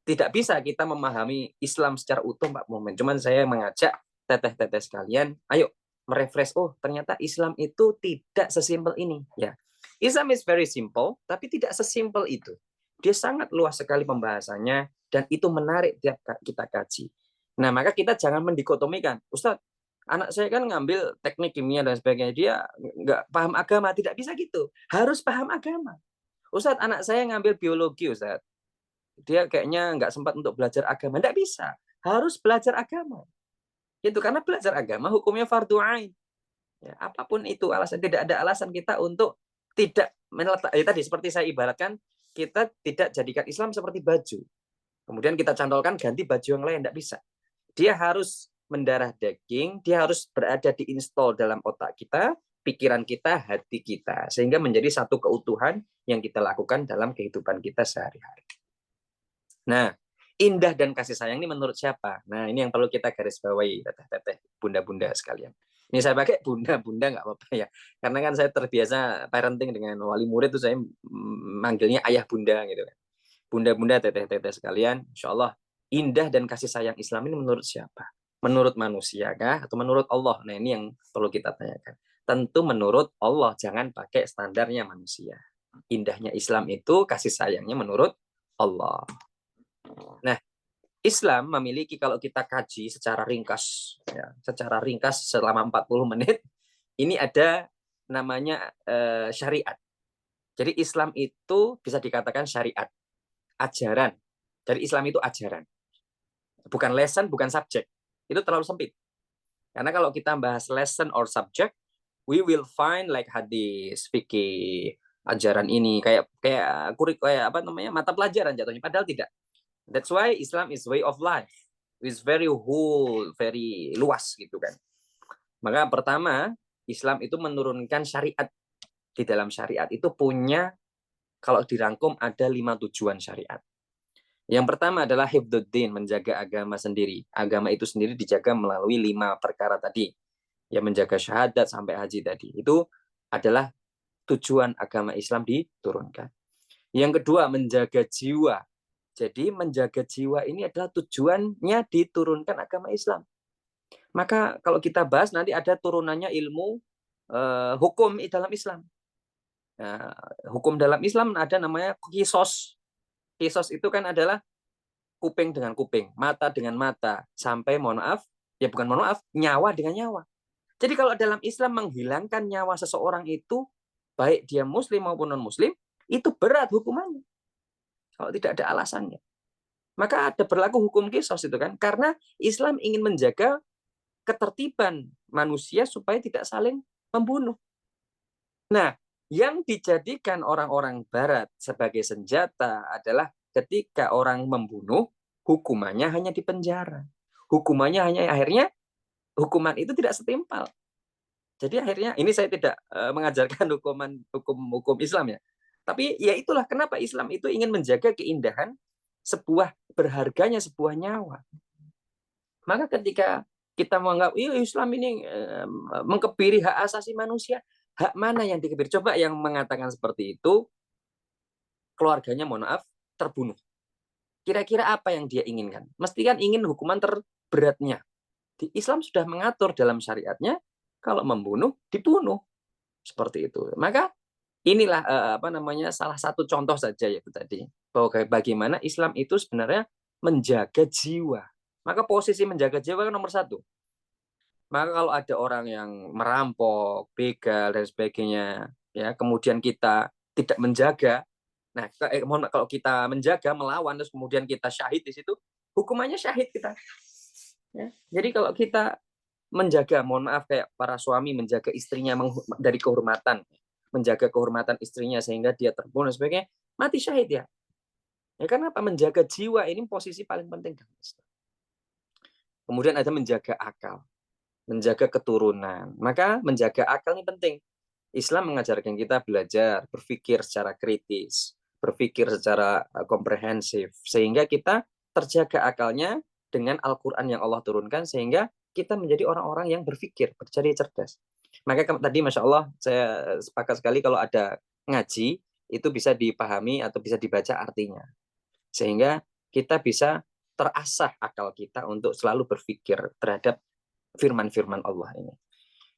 tidak bisa kita memahami Islam secara utuh 40 menit. Cuman saya mengajak teteh-teteh sekalian, ayo merefresh. Oh ternyata Islam itu tidak sesimpel ini. Ya, Islam is very simple, tapi tidak sesimpel itu. Dia sangat luas sekali pembahasannya dan itu menarik tiap kita kaji. Nah, maka kita jangan mendikotomikan. Ustadz, anak saya kan ngambil teknik kimia dan sebagainya, dia nggak paham agama. Tidak bisa gitu. Harus paham agama. Ustadz, anak saya ngambil biologi, Ustadz. Dia kayaknya nggak sempat untuk belajar agama. Nggak bisa. Harus belajar agama. Itu karena belajar agama hukumnya fardu ain. Ya, apapun itu alasan, tidak ada alasan kita untuk tidak meletak. Tadi seperti saya ibaratkan, kita tidak jadikan Islam seperti baju. Kemudian kita cantolkan ganti baju yang lain, tidak bisa. Dia harus mendarah daging, dia harus berada diinstal dalam otak kita, pikiran kita, hati kita, sehingga menjadi satu keutuhan yang kita lakukan dalam kehidupan kita sehari-hari. Nah, indah dan kasih sayang ini menurut siapa? Nah, ini yang perlu kita garis bawahi, teteh-teteh, bunda-bunda sekalian. Ini saya pakai bunda nggak apa-apa ya. Karena kan saya terbiasa parenting dengan wali murid tuh saya manggilnya ayah bunda gitu kan. Bunda-bunda, teteh-teteh sekalian, insya Allah indah dan kasih sayang Islam ini menurut siapa? Menurut manusia kah? Atau menurut Allah? Nah ini yang perlu kita tanyakan. Tentu menurut Allah, jangan pakai standarnya manusia. Indahnya Islam itu kasih sayangnya menurut Allah. Nah, Islam memiliki kalau kita kaji secara ringkas, ya, secara ringkas selama 40 menit, ini ada namanya syariat. Jadi Islam itu bisa dikatakan syariat, ajaran. Dari Islam itu ajaran. Bukan lesson, bukan subjek. Itu terlalu sempit. Karena kalau kita bahas lesson or subject, we will find like hadis, fikih, ajaran ini kayak apa namanya mata pelajaran jatuhnya. Padahal tidak. That's why Islam is way of life. It's very whole, very luas gitu kan. Maka pertama, Islam itu menurunkan syariat. Di dalam syariat itu punya, kalau dirangkum ada 5 tujuan syariat. Yang pertama adalah hifdzuddin, menjaga agama sendiri. Agama itu sendiri dijaga melalui 5 perkara tadi. Ya, menjaga syahadat sampai haji tadi. Itu adalah tujuan agama Islam diturunkan. Yang kedua, menjaga jiwa. Jadi menjaga jiwa ini adalah tujuannya diturunkan agama Islam. Maka kalau kita bahas nanti ada turunannya ilmu hukum dalam Islam. Nah, hukum dalam Islam ada namanya kisos. Kisos itu kan adalah kuping dengan kuping, mata dengan mata, sampai mohon maaf, ya bukan mohon maaf, nyawa dengan nyawa. Jadi kalau dalam Islam menghilangkan nyawa seseorang itu, baik dia muslim maupun non-muslim, itu berat hukumannya. Kalau tidak ada alasannya. Maka ada berlaku hukum kisos itu kan, karena Islam ingin menjaga ketertiban manusia supaya tidak saling membunuh. Nah, yang dijadikan orang-orang barat sebagai senjata adalah ketika orang membunuh, hukumannya hanya di penjara. Hukumannya hanya akhirnya hukuman itu tidak setimpal. Jadi akhirnya ini saya tidak mengajarkan hukum Islam ya. Tapi ya itulah kenapa Islam itu ingin menjaga keindahan sebuah berharganya sebuah nyawa. Maka ketika kita menganggap Islam ini mengkebiri hak asasi manusia, hak mana yang dikebiri? Coba yang mengatakan seperti itu, keluarganya mohon maaf terbunuh. Kira-kira apa yang dia inginkan? Mesti kan ingin hukuman terberatnya. Di Islam sudah mengatur dalam syariatnya, kalau membunuh dibunuh seperti itu. Maka inilah apa namanya salah satu contoh saja yaitu tadi bahwa bagaimana Islam itu sebenarnya menjaga jiwa. Maka posisi menjaga jiwa kan nomor satu. Maka kalau ada orang yang merampok, begal dan sebagainya, ya kemudian kita tidak menjaga, nah kalau kita menjaga, melawan, terus kemudian kita syahid di situ, hukumannya syahid kita. Ya. Jadi kalau kita menjaga, mohon maaf kayak para suami menjaga istrinya dari kehormatan, menjaga kehormatan istrinya sehingga dia terbunuh dan sebagainya, mati syahid ya. Ya karena apa? Menjaga jiwa ini posisi paling penting dalam Islam. Kemudian ada menjaga akal, menjaga keturunan. Maka menjaga akal ini penting. Islam mengajarkan kita belajar, berpikir secara kritis, berpikir secara komprehensif, sehingga kita terjaga akalnya dengan Al-Quran yang Allah turunkan, sehingga kita menjadi orang-orang yang berpikir, bercari cerdas. Maka tadi Masya Allah, saya sepakat sekali kalau ada ngaji, itu bisa dipahami atau bisa dibaca artinya. Sehingga kita bisa terasah akal kita untuk selalu berpikir terhadap firman-firman Allah ini.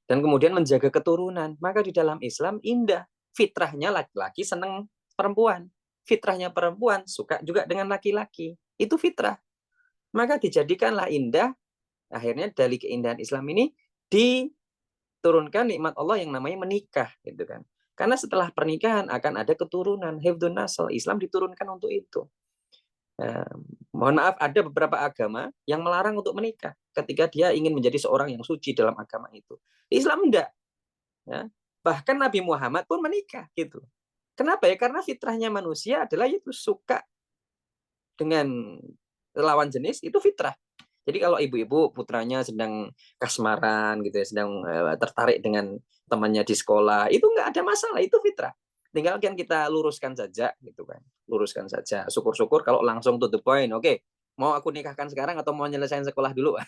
Dan kemudian menjaga keturunan. Maka di dalam Islam indah. Fitrahnya laki-laki senang perempuan. Fitrahnya perempuan suka juga dengan laki-laki. Itu fitrah. Maka dijadikanlah indah. Akhirnya dari keindahan Islam ini diturunkan nikmat Allah yang namanya menikah. Gitu kan. Karena setelah pernikahan akan ada keturunan. Hifdzun nasl. Islam diturunkan untuk itu. Mohon maaf, ada beberapa agama yang melarang untuk menikah ketika dia ingin menjadi seorang yang suci dalam agama itu. Islam enggak. Ya. Bahkan Nabi Muhammad pun menikah gitu. Kenapa ya? Karena fitrahnya manusia adalah itu suka dengan lawan jenis, itu fitrah. Jadi kalau ibu-ibu putranya sedang kasmaran gitu ya, sedang tertarik dengan temannya di sekolah, itu enggak ada masalah, itu fitrah. Tinggal kan kita luruskan saja gitu kan. Luruskan saja. Syukur-syukur kalau langsung to the point. Oke, mau aku nikahkan sekarang atau mau nyelesain sekolah dulu?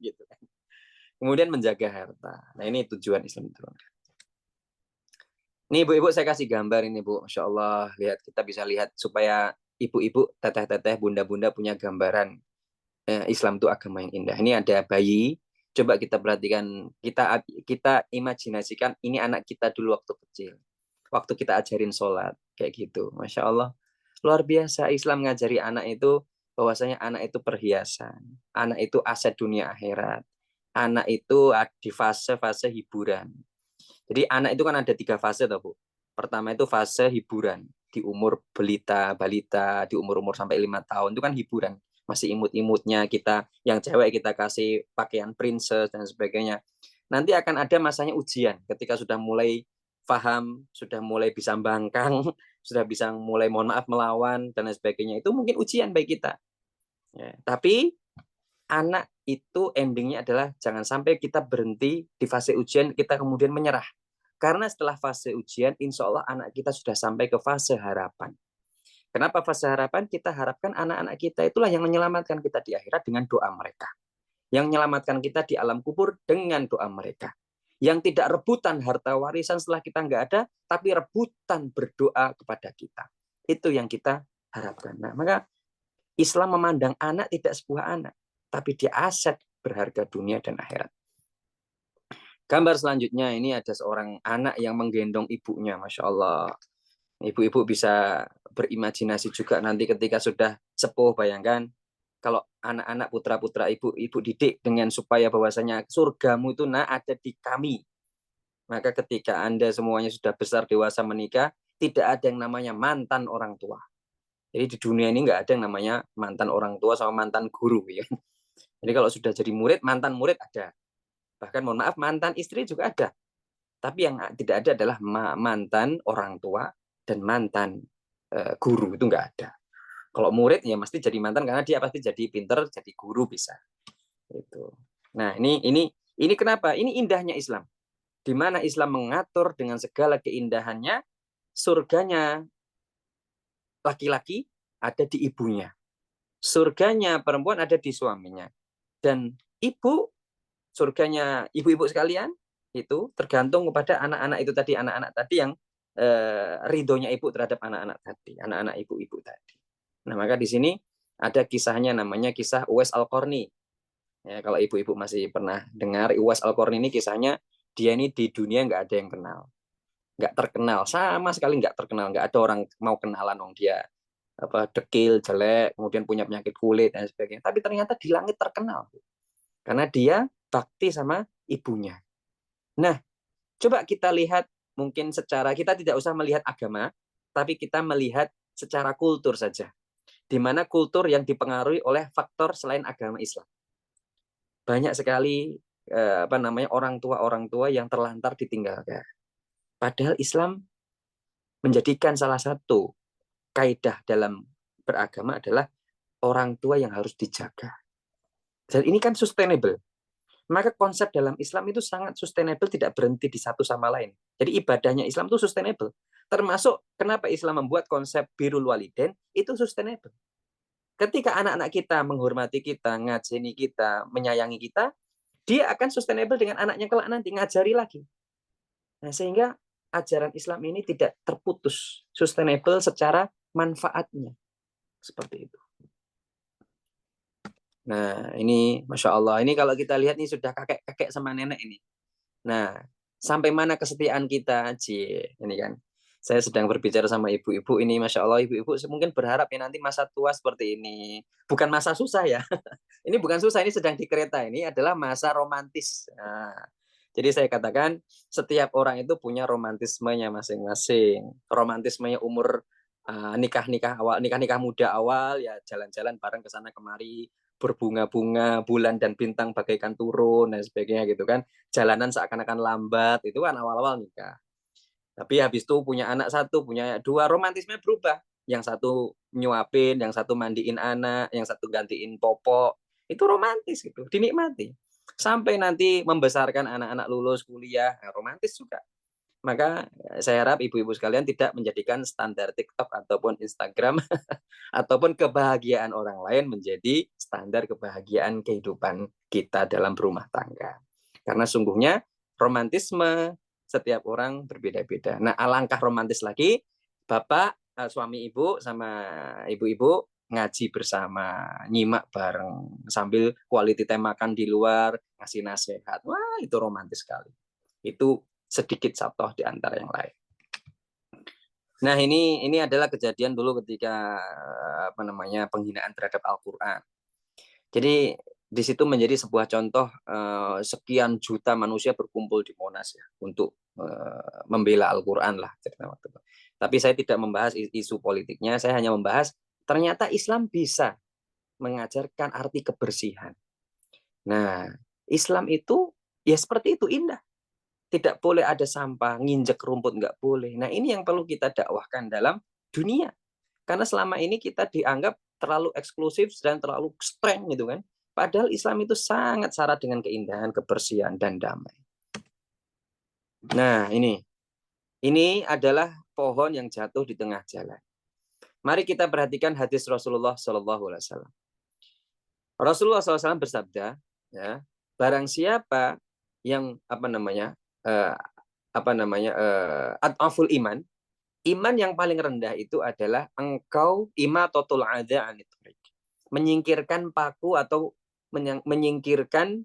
Gitu kan. Kemudian menjaga harta. Nah, ini tujuan Islam itu. Nih ibu-ibu saya kasih gambar ini Bu. Masya Allah, lihat kita bisa lihat supaya ibu-ibu, teteh-teteh, bunda-bunda punya gambaran Islam itu agama yang indah. Ini ada bayi. Coba kita perhatikan, kita imajinasikan ini anak kita dulu waktu kecil. Waktu kita ajarin sholat kayak gitu. Masya Allah, luar biasa Islam ngajari anak itu bahwasanya anak itu perhiasan, anak itu aset dunia akhirat, anak itu di fase-fase hiburan. Jadi anak itu kan ada 3 fase toh Bu. Pertama itu fase hiburan di umur balita, di umur-umur sampai 5 tahun itu kan hiburan. Masih imut-imutnya kita, yang cewek kita kasih pakaian princess dan sebagainya. Nanti akan ada masanya ujian ketika sudah mulai paham, sudah mulai bisa bangkang, sudah bisa mulai mohon maaf melawan dan sebagainya. Itu mungkin ujian bagi kita. Ya, tapi anak itu endingnya adalah jangan sampai kita berhenti di fase ujian, kita kemudian menyerah. Karena setelah fase ujian, insya Allah anak kita sudah sampai ke fase harapan. Kenapa fase harapan? Kita harapkan anak-anak kita itulah yang menyelamatkan kita di akhirat dengan doa mereka. Yang menyelamatkan kita di alam kubur dengan doa mereka. Yang tidak rebutan harta warisan setelah kita nggak ada, tapi rebutan berdoa kepada kita. Itu yang kita harapkan. Nah, maka Islam memandang anak tidak sebuah anak, tapi dia aset berharga dunia dan akhirat. Gambar selanjutnya ini ada seorang anak yang menggendong ibunya, Masya Allah. Ibu-ibu bisa berimajinasi juga nanti ketika sudah sepuh, bayangkan kalau anak-anak putra-putra ibu didik dengan supaya bahwasanya surgamu itu ada di kami. Maka ketika Anda semuanya sudah besar dewasa menikah, tidak ada yang namanya mantan orang tua. Jadi di dunia ini nggak ada yang namanya mantan orang tua sama mantan guru ya. Jadi kalau sudah jadi murid, mantan murid ada. Bahkan mohon maaf, mantan istri juga ada. Tapi yang tidak ada adalah mantan orang tua dan mantan guru, itu nggak ada. Kalau murid ya mesti jadi mantan karena dia pasti jadi pinter, jadi guru bisa. Itu. Nah, ini kenapa? Ini indahnya Islam. Di mana Islam mengatur dengan segala keindahannya, surganya laki-laki ada di ibunya. Surganya perempuan ada di suaminya. Dan ibu, surganya ibu-ibu sekalian, itu tergantung kepada anak-anak tadi yang ridhonya ibu terhadap anak-anak tadi, anak-anak ibu-ibu tadi. Nah, maka di sini ada kisahnya namanya kisah Uwais Al-Qarni. Ya, kalau ibu-ibu masih pernah dengar Uwais Al-Qarni ini kisahnya, dia ini di dunia nggak ada yang kenal. Nggak terkenal, sama sekali nggak terkenal. Nggak ada orang mau kenalan dong dia. Dekil, jelek, kemudian punya penyakit kulit, dan sebagainya. Tapi ternyata di langit terkenal. Karena dia bakti sama ibunya. Nah, coba kita lihat mungkin secara, kita tidak usah melihat agama, tapi kita melihat secara kultur saja. Di mana kultur yang dipengaruhi oleh faktor selain agama Islam. Banyak sekali orang tua yang terlantar ditinggalkan. Padahal Islam menjadikan salah satu kaidah dalam beragama adalah orang tua yang harus dijaga. Dan ini kan sustainable. Maka konsep dalam Islam itu sangat sustainable, tidak berhenti di satu sama lain. Jadi ibadahnya Islam itu sustainable. Termasuk kenapa Islam membuat konsep birrul walidain itu sustainable. Ketika anak-anak kita menghormati kita, ngajeni kita, menyayangi kita, dia akan sustainable dengan anaknya kelak nanti, ngajari lagi. Nah, sehingga ajaran Islam ini tidak terputus, sustainable secara manfaatnya. Seperti itu. Nah, ini Masya Allah. Ini kalau kita lihat ini sudah kakek-kakek sama nenek ini. Nah, sampai mana kesetiaan kita? Ini kan. Saya sedang berbicara sama ibu-ibu ini, Masya Allah, ibu-ibu mungkin berharap ya nanti masa tua seperti ini. Bukan masa susah ya. Ini bukan susah, ini sedang di kereta. Ini adalah masa romantis. Nah, jadi saya katakan, setiap orang itu punya romantismenya masing-masing. Romantismenya umur nikah-nikah muda awal, ya jalan-jalan bareng ke sana kemari, berbunga-bunga, bulan dan bintang bagaikan turun, dan sebagainya gitu kan. Jalanan seakan-akan lambat, itu kan awal-awal nikah. Tapi habis itu punya anak satu, punya dua, romantisme berubah. Yang satu nyuapin, yang satu mandiin anak, yang satu gantiin popok. Itu romantis gitu, dinikmati. Sampai nanti membesarkan anak-anak lulus kuliah, romantis juga. Maka saya harap ibu-ibu sekalian tidak menjadikan standar TikTok ataupun Instagram ataupun kebahagiaan orang lain menjadi standar kebahagiaan kehidupan kita dalam berumah tangga. Karena sungguhnya romantisme setiap orang berbeda-beda. Nah, alangkah romantis lagi, bapak, suami ibu sama ibu-ibu ngaji bersama, nyimak bareng, sambil quality time makan di luar, ngasih nasihat. Wah, itu romantis sekali. Itu sedikit contoh di antara yang lain. Nah, ini adalah kejadian dulu ketika penghinaan terhadap Al-Qur'an. Jadi di situ menjadi sebuah contoh sekian juta manusia berkumpul di Monas ya untuk membela Al-Qur'an lah cerita waktu itu. Tapi saya tidak membahas isu politiknya, saya hanya membahas ternyata Islam bisa mengajarkan arti kebersihan. Nah, Islam itu ya seperti itu, indah. Tidak boleh ada sampah, nginjek rumput nggak boleh. Nah, ini yang perlu kita dakwahkan dalam dunia. Karena selama ini kita dianggap terlalu eksklusif dan terlalu strength gitu kan. Padahal Islam itu sangat syarat dengan keindahan, kebersihan, dan damai. Nah, ini adalah pohon yang jatuh di tengah jalan. Mari kita perhatikan hadis Rasulullah SAW. Rasulullah SAW bersabda, ya, barang siapa yang adaful iman, iman yang paling rendah itu adalah engkau imatatul adza anit thariq, menyingkirkan paku atau menyingkirkan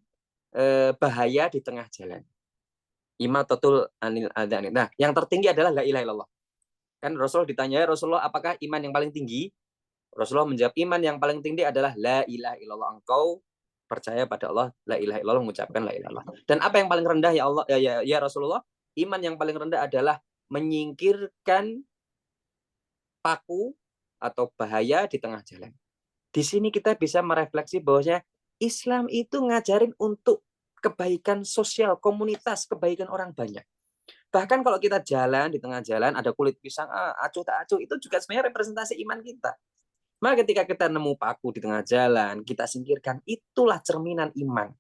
bahaya di tengah jalan. Imatatul anil adza. Nah, yang tertinggi adalah la ilaha illallah. Kan Rasul ditanya, Rasulullah, apakah iman yang paling tinggi? Rasulullah menjawab, iman yang paling tinggi adalah la ilaha illallah. Engkau percaya pada Allah, la ilaha illallah, mengucapkan la ilaha illallah. Dan apa yang paling rendah ya Allah, ya Rasulullah? Iman yang paling rendah adalah menyingkirkan paku atau bahaya di tengah jalan. Di sini kita bisa merefleksi bahwasanya Islam itu ngajarin untuk kebaikan sosial, komunitas, kebaikan orang banyak. Bahkan kalau kita jalan di tengah jalan ada kulit pisang, acuh tak acuh, itu juga sebenarnya representasi iman kita. Maka ketika kita nemu paku di tengah jalan, kita singkirkan, itulah cerminan iman.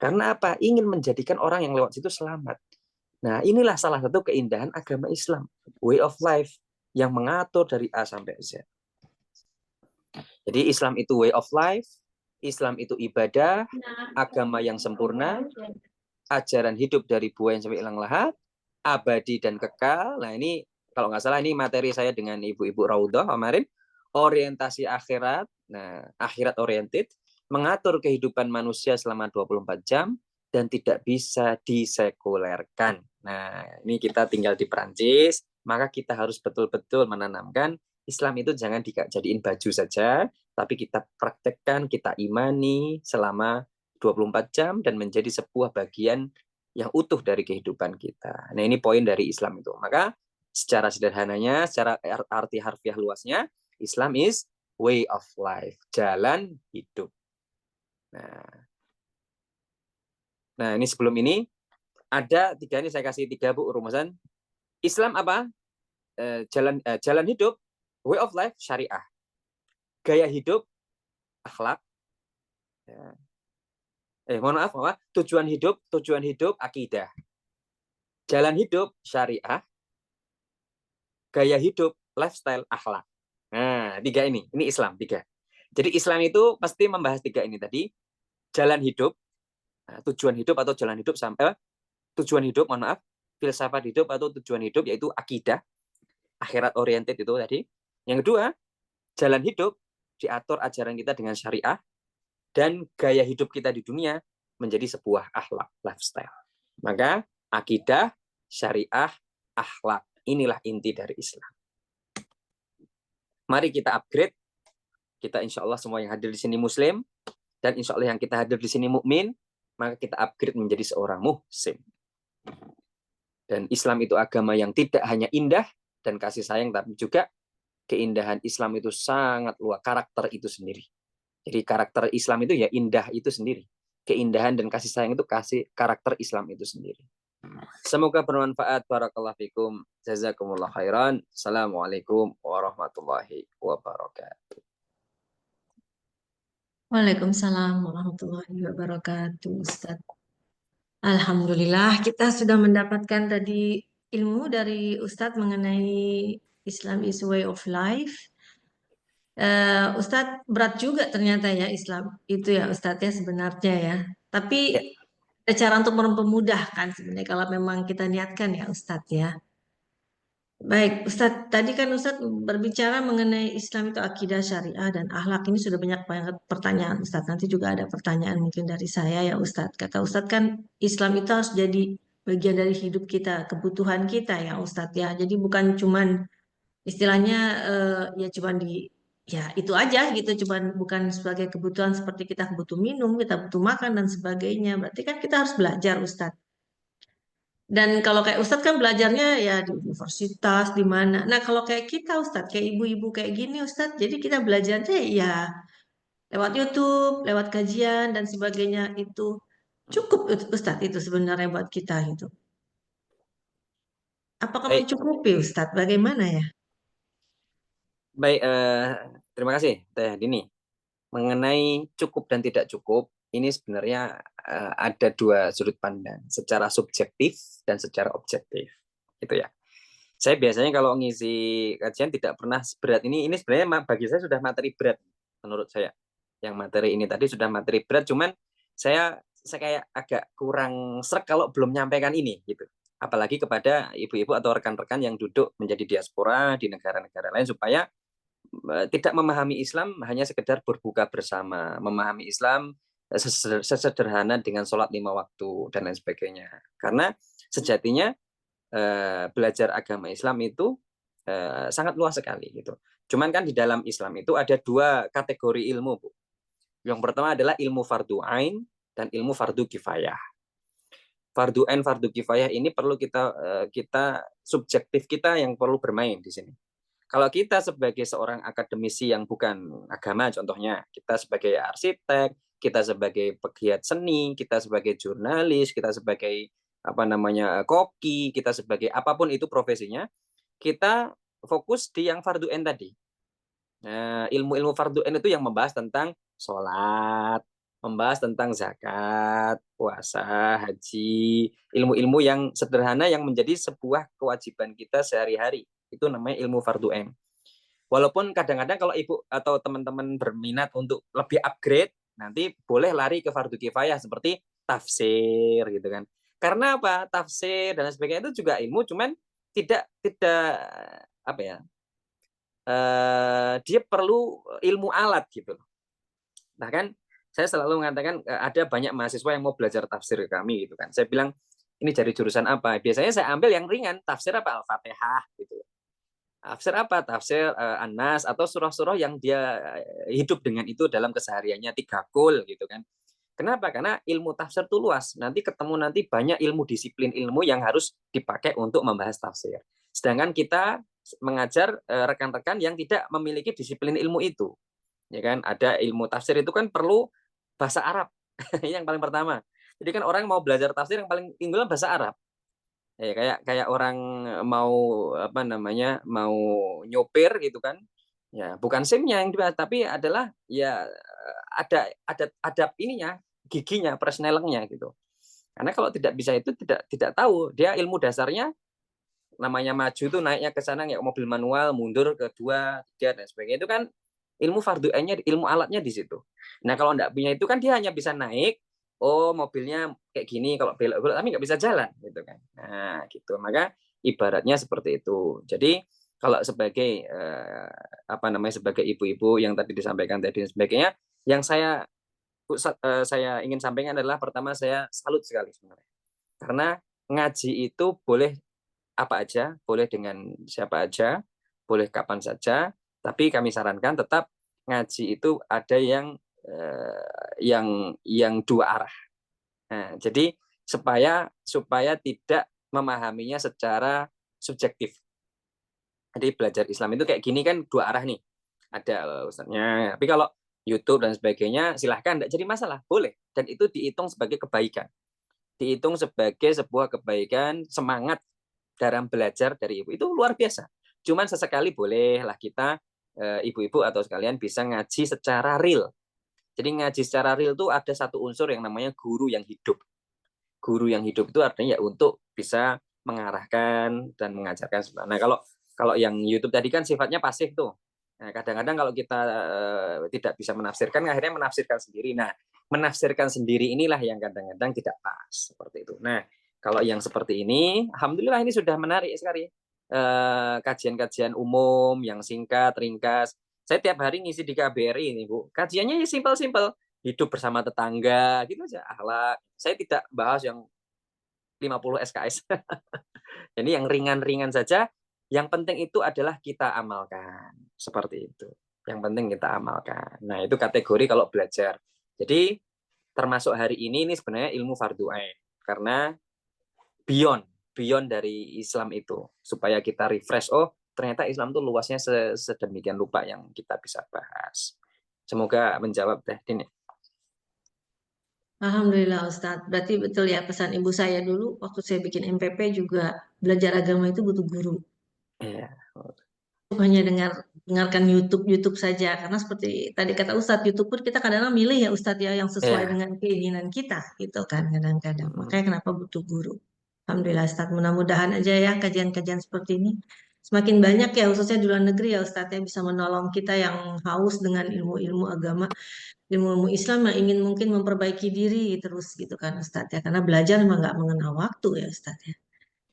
Karena apa? Ingin menjadikan orang yang lewat situ selamat. Nah, inilah salah satu keindahan agama Islam, way of life yang mengatur dari A sampai Z. Jadi Islam itu way of life, Islam itu ibadah, agama yang sempurna, ajaran hidup dari buah yang sampai hilang lahat, abadi dan kekal. Nah, ini kalau nggak salah ini materi saya dengan ibu-ibu Raudhah kemarin, orientasi akhirat, nah akhirat oriented, mengatur kehidupan manusia selama 24 jam dan tidak bisa disekulerkan. Nah, ini kita tinggal di Perancis, maka kita harus betul-betul menanamkan Islam itu jangan dijadiin baju saja, tapi kita praktekkan, kita imani selama 24 jam dan menjadi sebuah bagian yang utuh dari kehidupan kita. Nah, ini poin dari Islam itu. Maka secara sederhananya, secara arti harfiah luasnya, Islam is way of life, jalan hidup. Nah, ini sebelum ini ada tiga, ini saya kasih tiga Bu rumusan. Islam apa? Jalan hidup, way of life, syariah. Gaya hidup, akhlak. Mohon maaf, apa? Tujuan hidup, akidah. Jalan hidup, syariah. Gaya hidup, lifestyle, akhlak. Nah, tiga ini Islam, tiga. Jadi Islam itu pasti membahas tiga ini tadi. Jalan hidup, tujuan hidup atau jalan hidup sampai tujuan hidup, mohon maaf, filsafat hidup atau tujuan hidup yaitu akidah, akhirat oriented itu tadi. Yang kedua, jalan hidup diatur ajaran kita dengan syariah dan gaya hidup kita di dunia menjadi sebuah akhlak, lifestyle. Maka akidah, syariah, akhlak, inilah inti dari Islam. Mari kita upgrade. Kita insya Allah semua yang hadir di sini Muslim, dan insya Allah yang kita hadir di sini mukmin, maka kita upgrade menjadi seorang muhsin. Dan Islam itu agama yang tidak hanya indah dan kasih sayang, tapi juga keindahan Islam itu sangat luas, karakter itu sendiri. Jadi karakter Islam itu ya indah itu sendiri. Keindahan dan kasih sayang itu karakter Islam itu sendiri. Semoga bermanfaat. Barakallahu fikum. Jazakumullah khairan. Assalamualaikum warahmatullahi wabarakatuh. Waalaikumsalam warahmatullahi wabarakatuh, Ustaz. Alhamdulillah, kita sudah mendapatkan tadi ilmu dari Ustadz mengenai Islam is way of life. Ustadz berat juga ternyata ya Islam itu ya Ustadz ya sebenarnya ya. Tapi Ya. Ada cara untuk mempermudahkan sebenarnya kalau memang kita niatkan ya Ustadz ya. Baik, Ustadz, tadi kan Ustadz berbicara mengenai Islam itu akidah, syariah, dan akhlak. Ini sudah banyak banget pertanyaan, Ustadz. Nanti juga ada pertanyaan mungkin dari saya ya, Ustadz. Kata Ustadz kan Islam itu harus jadi bagian dari hidup kita, kebutuhan kita ya, Ustadz ya. Jadi bukan cuman istilahnya ya cuman di ya itu aja gitu, cuman bukan sebagai kebutuhan seperti kita butuh minum, kita butuh makan dan sebagainya. Berarti kan kita harus belajar, Ustadz. Dan kalau kayak Ustadz kan belajarnya ya di universitas, di mana. Nah kalau kayak kita Ustadz, kayak ibu-ibu kayak gini Ustadz, jadi kita belajarnya ya lewat YouTube, lewat kajian dan sebagainya itu cukup Ustadz itu sebenarnya buat kita itu. Apakah Baik, mencukupi Ustadz? Bagaimana ya? baik. Terima kasih, Teh Dini. Mengenai cukup dan tidak cukup, ini sebenarnya ada dua sudut pandang, secara subjektif dan secara objektif. Gitu ya. Saya biasanya kalau ngisi kajian tidak pernah seberat ini. Ini sebenarnya bagi saya sudah materi berat menurut saya. Yang materi ini tadi sudah materi berat, cuman saya kayak agak kurang srek kalau belum nyampaikan ini gitu. Apalagi kepada ibu-ibu atau rekan-rekan yang duduk menjadi diaspora di negara-negara lain supaya tidak memahami Islam hanya sekedar berbuka bersama, memahami Islam sesederhana dengan sholat 5 waktu dan lain sebagainya. Karena sejatinya belajar agama Islam itu sangat luas sekali gitu. Cuman kan di dalam Islam itu ada dua kategori ilmu, Bu. Yang pertama adalah ilmu fardu ain dan ilmu fardu kifayah. Fardu ain, fardu kifayah ini perlu kita subjektif kita yang perlu bermain di sini. Kalau kita sebagai seorang akademisi yang bukan agama, contohnya kita sebagai arsitek, kita sebagai pegiat seni, kita sebagai jurnalis, kita sebagai apa namanya koki, kita sebagai apapun itu profesinya, kita fokus di yang fardu ain tadi. Nah, ilmu-ilmu fardu ain itu yang membahas tentang sholat, membahas tentang zakat, puasa, haji, ilmu-ilmu yang sederhana yang menjadi sebuah kewajiban kita sehari-hari. Itu namanya ilmu fardu ain. Walaupun kadang-kadang kalau ibu atau teman-teman berminat untuk lebih upgrade, nanti boleh lari ke fardu kifayah seperti tafsir gitu kan. Karena apa? Tafsir dan sebagainya itu juga ilmu, cuman tidak apa ya? Dia perlu ilmu alat gitu. Bahkan saya selalu mengatakan ada banyak mahasiswa yang mau belajar tafsir ke kami gitu kan. Saya bilang ini dari jurusan apa? Biasanya saya ambil yang ringan, tafsir apa Al-Fatihah gitu. Tafsir apa? Tafsir An-Nas atau surah-surah yang dia hidup dengan itu dalam kesehariannya 3 kul gitu kan. Kenapa? Karena ilmu tafsir itu luas. Nanti ketemu nanti banyak ilmu disiplin ilmu yang harus dipakai untuk membahas tafsir. Sedangkan kita mengajar rekan-rekan yang tidak memiliki disiplin ilmu itu. Ya kan? Ada ilmu tafsir itu kan perlu bahasa Arab. Ini yang paling pertama. Jadi kan orang mau belajar tafsir yang paling tinggal bahasa Arab. Ya, kayak orang mau apa namanya mau nyopir gitu kan ya bukan SIM-nya yang dibahas tapi adalah ya ada ininya giginya persnelengnya gitu karena kalau tidak bisa itu tidak tahu dia ilmu dasarnya namanya maju itu naiknya ke sana ya mobil manual mundur ke 2, 3 dan sebagainya itu kan ilmu fardu ainnya ilmu alatnya di situ nah kalau nggak punya itu kan dia hanya bisa naik oh mobilnya kayak gini kalau belok-belok tapi nggak bisa jalan gitu kan nah gitu maka ibaratnya seperti itu jadi kalau sebagai apa namanya sebagai ibu-ibu yang tadi disampaikan tadi dan sebagainya yang saya ingin sampaikan adalah pertama saya salut sekali sebenarnya karena ngaji itu boleh apa aja, boleh dengan siapa aja, boleh kapan saja, tapi kami sarankan tetap ngaji itu ada yang dua arah. Nah, jadi supaya tidak memahaminya secara subjektif. Jadi belajar Islam itu kayak gini kan dua arah nih. Ada ustaznya. Tapi kalau YouTube dan sebagainya silahkan, tidak jadi masalah, boleh. Dan itu dihitung sebagai kebaikan. Dihitung sebagai sebuah kebaikan, semangat dalam belajar dari ibu. Itu luar biasa. Cuman sesekali bolehlah kita, ibu-ibu atau sekalian bisa ngaji secara real. Jadi ngaji secara real itu ada satu unsur yang namanya guru yang hidup. Guru yang hidup itu artinya ya untuk bisa mengarahkan dan mengajarkan. Nah kalau kalau yang YouTube tadi kan sifatnya pasif tuh. Nah, kadang-kadang kalau kita tidak bisa menafsirkan, akhirnya menafsirkan sendiri. Nah, menafsirkan sendiri inilah yang kadang-kadang tidak pas seperti itu. Nah, kalau yang seperti ini, alhamdulillah ini sudah menarik sekali. Kajian-kajian umum yang singkat, ringkas. Saya tiap hari ngisi di KBRI ini, Bu. Kajiannya ya simpel-simpel. Hidup bersama tetangga, gitu aja, akhlak. Saya tidak bahas yang 50 SKS. Jadi yang ringan-ringan saja, yang penting itu adalah kita amalkan. Seperti itu. Yang penting kita amalkan. Nah, itu kategori kalau belajar. Jadi termasuk hari ini sebenarnya ilmu fardu ain. Karena beyond beyond dari Islam itu, supaya kita refresh, oh ternyata Islam itu luasnya sedemikian rupa yang kita bisa bahas. Semoga menjawab deh ini. Alhamdulillah Ustadz. Berarti betul ya pesan ibu saya dulu waktu saya bikin MPP juga belajar agama itu butuh guru. Iya. Hanya dengarkan YouTube saja karena seperti tadi kata Ustadz YouTube pun kita kadang-kadang milih ya Ustadz ya yang sesuai Iya. dengan keinginan kita gitu kan kadang-kadang. Mm-mm. Makanya kenapa butuh guru. Alhamdulillah Ustadz, mudah-mudahan aja ya kajian-kajian seperti ini semakin banyak ya khususnya di luar negeri ya Ustadz ya bisa menolong kita yang haus dengan ilmu-ilmu agama, ilmu-ilmu Islam yang ingin mungkin memperbaiki diri terus gitu kan Ustadz ya karena belajar memang nggak mengenal waktu ya Ustadz ya.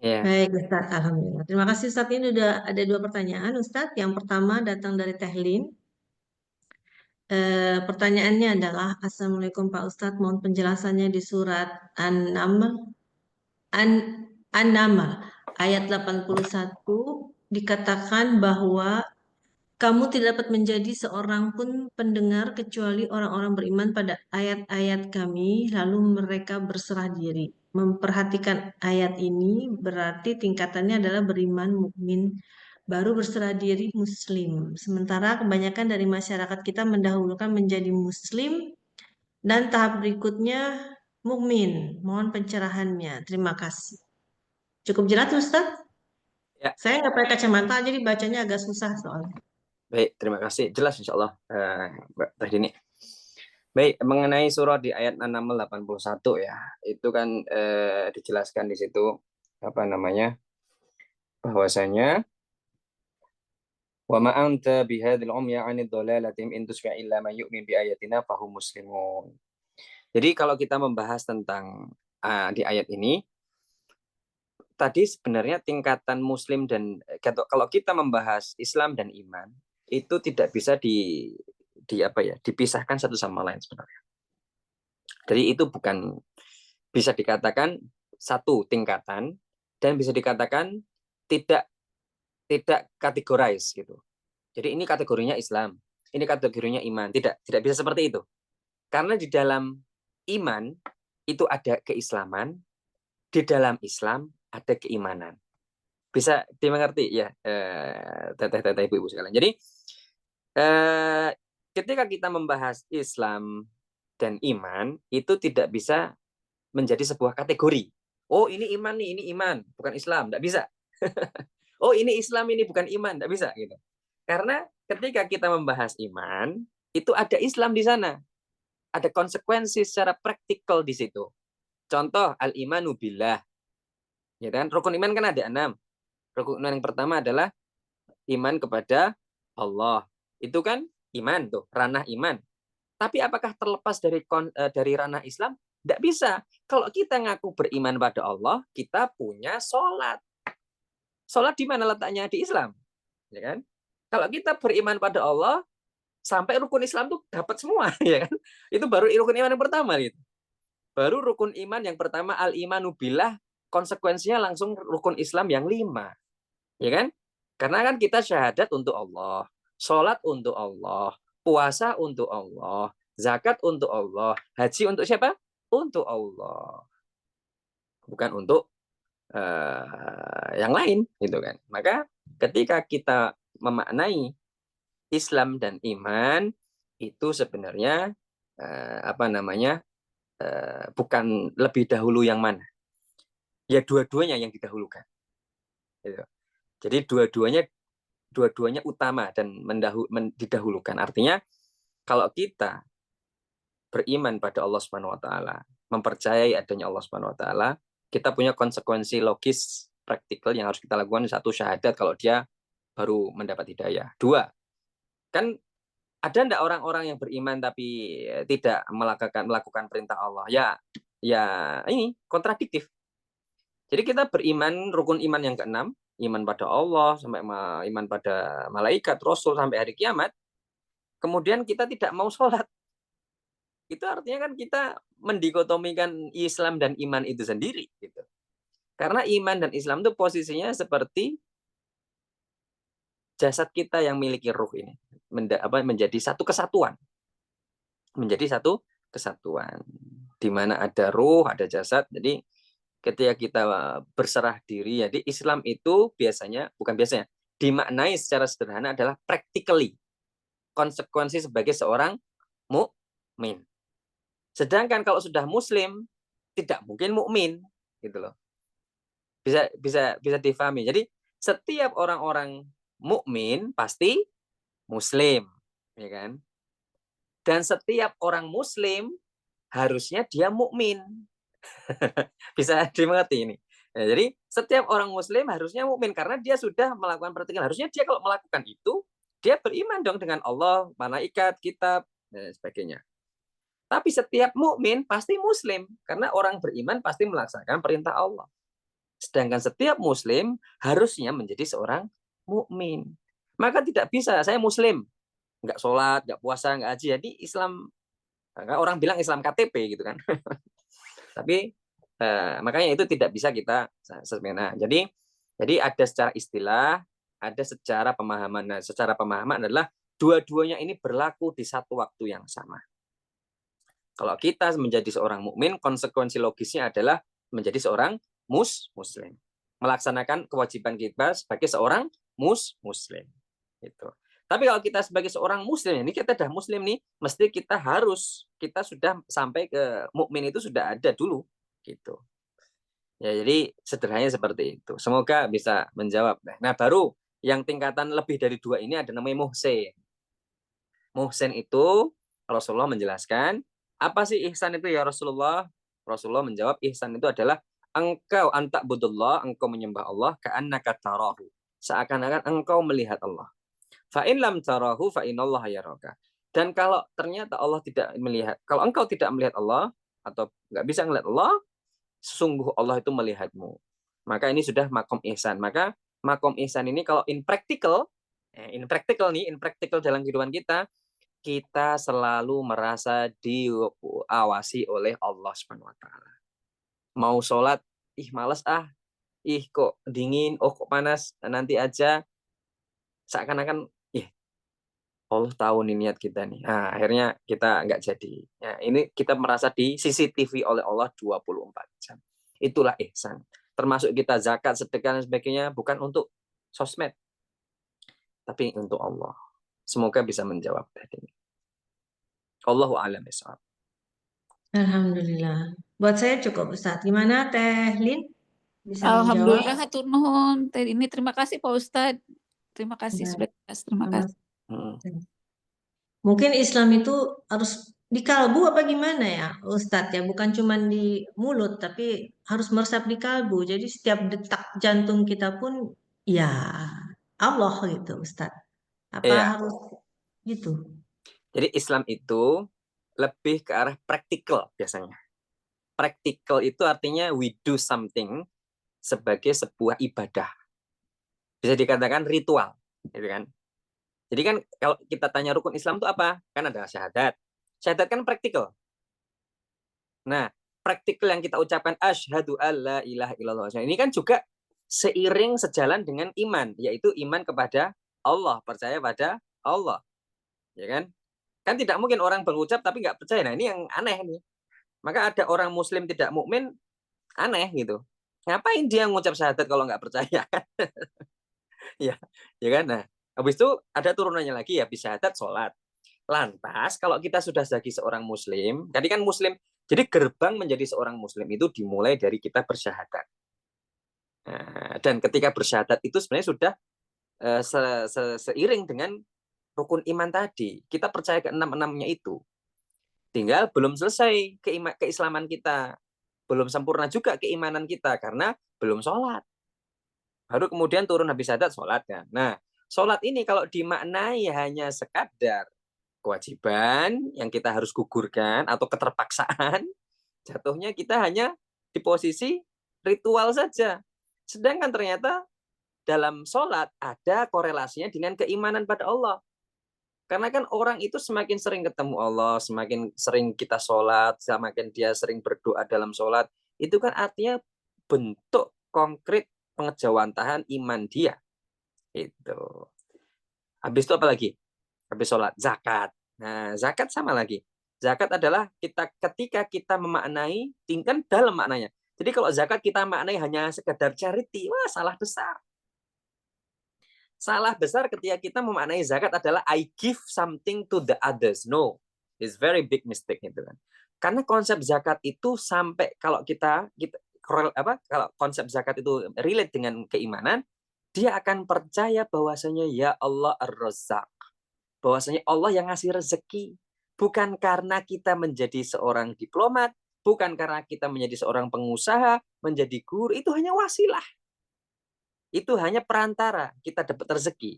Iya. Baik Ustadz, Alhamdulillah. Terima kasih Ustadz. Ini udah ada dua pertanyaan Ustadz. Yang pertama datang dari Tehlin. Pertanyaannya adalah, Assalamualaikum Pak Ustadz, mohon penjelasannya di surat An-Naml, An, An-Naml, ayat 81, dikatakan bahwa kamu tidak dapat menjadi seorang pun pendengar kecuali orang-orang beriman pada ayat-ayat kami, lalu mereka berserah diri. Memperhatikan ayat ini berarti tingkatannya adalah beriman mukmin, baru berserah diri muslim. Sementara kebanyakan dari masyarakat kita mendahulukan menjadi muslim dan tahap berikutnya mukmin. Mohon pencerahannya. Terima kasih. Cukup jelas Ustaz? Ya, Saya nggak pakai kacamata, jadi bacanya agak susah soalnya. baik, terima kasih. Jelas insya Allah, Mbak Teh. Baik, mengenai surah di ayat 681 ya, itu kan dijelaskan di situ apa namanya, bahwasanya wa ma anta bihadzal umya 'anid dhalalatim in tusmi' illa man yu'min bi ayatina fahum muslimun. Jadi kalau kita membahas tentang di ayat ini, tadi sebenarnya tingkatan muslim dan kalau kita membahas Islam dan iman itu tidak bisa di apa ya, dipisahkan satu sama lain sebenarnya. Jadi itu bukan, bisa dikatakan satu tingkatan dan bisa dikatakan tidak tidak kategorize gitu. Jadi ini kategorinya Islam, ini kategorinya iman. Tidak bisa seperti itu. Karena di dalam iman itu ada keislaman, di dalam Islam ada keimanan. Bisa dimengerti ya, teteh-teteh ibu-ibu sekalian. Jadi eh, ketika kita membahas Islam dan iman itu tidak bisa menjadi sebuah kategori. Oh ini iman nih, ini iman, bukan Islam, tidak bisa. Oh ini Islam, ini bukan iman, tidak bisa gitu. Karena ketika kita membahas iman, itu ada Islam di sana, ada konsekuensi secara praktikal di situ. Contoh al-imanu billah, ya kan? Rukun iman kan ada 6. Rukun iman yang pertama adalah iman kepada Allah. Itu kan iman tuh, ranah iman. Tapi apakah terlepas dari ranah Islam? Tidak bisa. Kalau kita ngaku beriman pada Allah, kita punya sholat. Sholat di mana letaknya? Di Islam. Ya kan? Kalau kita beriman pada Allah, sampai rukun Islam tuh dapat semua. Ya kan? Itu baru rukun iman yang pertama. Gitu. Baru rukun iman yang pertama, al-imanu billah, konsekuensinya langsung rukun Islam yang 5. Ya kan? Karena kan kita syahadat untuk Allah, sholat untuk Allah, puasa untuk Allah, zakat untuk Allah, haji untuk siapa? Untuk Allah, bukan untuk yang lain, gitu kan? Maka ketika kita memaknai Islam dan iman itu sebenarnya apa namanya, bukan lebih dahulu yang mana, ya dua-duanya yang didahulukan. Gitu. Jadi dua-duanya utama dan didahulukan. Artinya kalau kita beriman pada Allah Subhanahu wa taala, mempercayai adanya Allah Subhanahu wa taala, kita punya konsekuensi logis praktikal yang harus kita lakukan. Satu, syahadat kalau dia baru mendapat hidayah. Dua, Kan ada enggak orang-orang yang beriman tapi tidak melakukan perintah Allah? Ya ini kontradiktif. Jadi kita beriman rukun iman yang keenam, iman pada Allah sampai iman pada malaikat, Rasul sampai hari kiamat. Kemudian kita tidak mau sholat. Itu artinya kan kita mendikotomikan Islam dan iman itu sendiri gitu. Karena iman dan Islam itu posisinya seperti jasad kita yang miliki ruh ini menjadi satu kesatuan, menjadi satu kesatuan di mana ada ruh, ada jasad. Jadi ketika kita berserah diri, jadi Islam itu bukan biasanya, dimaknai secara sederhana adalah practically konsekuensi sebagai seorang mukmin. Sedangkan kalau sudah Muslim tidak mungkin mukmin, gitu loh. Bisa difahami. Jadi setiap orang-orang mukmin pasti Muslim, ya kan? Dan setiap orang Muslim harusnya dia mukmin. Bisa dimengerti ini. Ya, jadi setiap orang Muslim harusnya mukmin karena dia sudah melakukan praktikal. Harusnya dia kalau melakukan itu dia beriman dong dengan Allah, malaikat, kitab, dan sebagainya. Tapi setiap mukmin pasti Muslim karena orang beriman pasti melaksanakan perintah Allah. Sedangkan setiap Muslim harusnya menjadi seorang mukmin. Maka tidak bisa saya Muslim nggak sholat, nggak puasa, nggak haji. Jadi Islam, orang bilang Islam KTP gitu kan. Tapi makanya itu tidak bisa kita semena. Jadi ada secara istilah, ada secara pemahaman. Nah, secara pemahaman adalah dua-duanya ini berlaku di satu waktu yang sama. Kalau kita menjadi seorang mukmin, konsekuensi logisnya adalah menjadi seorang muslim, melaksanakan kewajiban kita sebagai seorang muslim. Gitu. Tapi kalau kita sebagai seorang muslim, ini kita sudah muslim nih, mesti kita sudah sampai ke mukmin itu sudah ada dulu, gitu. Ya, jadi sederhananya seperti itu. Semoga bisa menjawab. Nah, baru yang tingkatan lebih dari 2 ini ada namanya muhsin. Muhsin itu Rasulullah menjelaskan, apa sih ihsan itu ya Rasulullah? Rasulullah menjawab, ihsan itu adalah engkau antakbudullah, engkau menyembah Allah, ka'annaka tarahu. Seakan-akan engkau melihat Allah. Fa in lam tarahu fa inallaha yaraka. Dan kalau ternyata Allah tidak melihat, kalau engkau tidak melihat Allah atau nggak bisa melihat Allah, sesungguh Allah itu melihatmu. Maka ini sudah makom ihsan. Maka makom ihsan ini kalau in practical dalam kehidupan kita selalu merasa diawasi oleh Allah Subhanahu wa taala. Mau sholat, malas kok dingin, kok panas, nanti aja. Seakan-akan Allah tahu nih niat kita nih. Nah, akhirnya kita nggak jadi. Ya, ini kita merasa di CCTV oleh Allah 24 jam. Itulah ihsan. Termasuk kita zakat, sedekah dan sebagainya bukan untuk sosmed, tapi untuk Allah. Semoga bisa menjawab tadi. Allahu a'lam bishawab. Alhamdulillah. Buat saya cukup Ustadz. Gimana Teh Lin? Bisa menjawab? Alhamdulillah, hatur nuhun. Ini terima kasih Pak Ustadz. Terima kasih Baik. sudah terima kasih. Mungkin Islam itu harus di kalbu apa gimana ya Ustadz ya? Bukan cuma di mulut, tapi harus meresap di kalbu. Jadi setiap detak jantung kita pun ya Allah gitu Ustadz. Apa Iya. harus gitu? Jadi Islam itu lebih ke arah praktikal biasanya. Praktikal itu artinya we do something sebagai sebuah ibadah. Bisa dikatakan ritual, gitu kan? Jadi kan kalau kita tanya rukun Islam itu apa? Kan ada syahadat. Syahadat kan praktikal. Nah, praktikal yang kita ucapkan asyhadu alla ilaha illallah. Ini kan juga seiring sejalan dengan iman, yaitu iman kepada Allah, percaya pada Allah. Ya kan? Kan tidak mungkin orang berucap tapi nggak percaya. Nah, ini yang aneh nih. Maka ada orang muslim tidak mukmin aneh gitu. Ngapain dia ngucap syahadat kalau nggak percaya? ya kan? Nah, habis itu ada turunannya lagi ya, bisa syahadat sholat. Lantas kalau kita sudah jadi seorang muslim, tadi kan muslim, jadi gerbang menjadi seorang muslim itu dimulai dari kita bersyahadat. Nah, dan ketika bersyahadat itu sebenarnya sudah seiring dengan rukun iman tadi. Kita percaya ke enam-enamnya itu. Tinggal belum selesai keislaman kita. Belum sempurna juga keimanan kita karena belum sholat. Baru kemudian turun habis syahadat sholat kan. Nah, sholat ini kalau dimaknai hanya sekadar kewajiban yang kita harus gugurkan atau keterpaksaan, jatuhnya kita hanya di posisi ritual saja. Sedangkan ternyata dalam sholat ada korelasinya dengan keimanan pada Allah. Karena kan orang itu semakin sering ketemu Allah, semakin sering kita sholat, semakin dia sering berdoa dalam sholat, itu kan artinya bentuk konkret pengejawantahan iman dia. Itu. Habis itu apa lagi? Habis sholat, zakat. Nah, zakat sama lagi. Zakat adalah ketika kita memaknai, tingkat dalam maknanya. Jadi kalau zakat kita maknai hanya sekedar charity, wah salah besar. Salah besar ketika kita memaknai zakat adalah I give something to the others. No, it's very big mistake itu kan. Karena konsep zakat itu sampai kalau kita kalau konsep zakat itu relate dengan keimanan, dia akan percaya bahwasanya ya Allah Ar-Razzaq. Bahwasanya Allah yang ngasih rezeki. Bukan karena kita menjadi seorang diplomat, bukan karena kita menjadi seorang pengusaha, menjadi guru, itu hanya wasilah. Itu hanya perantara kita dapat rezeki.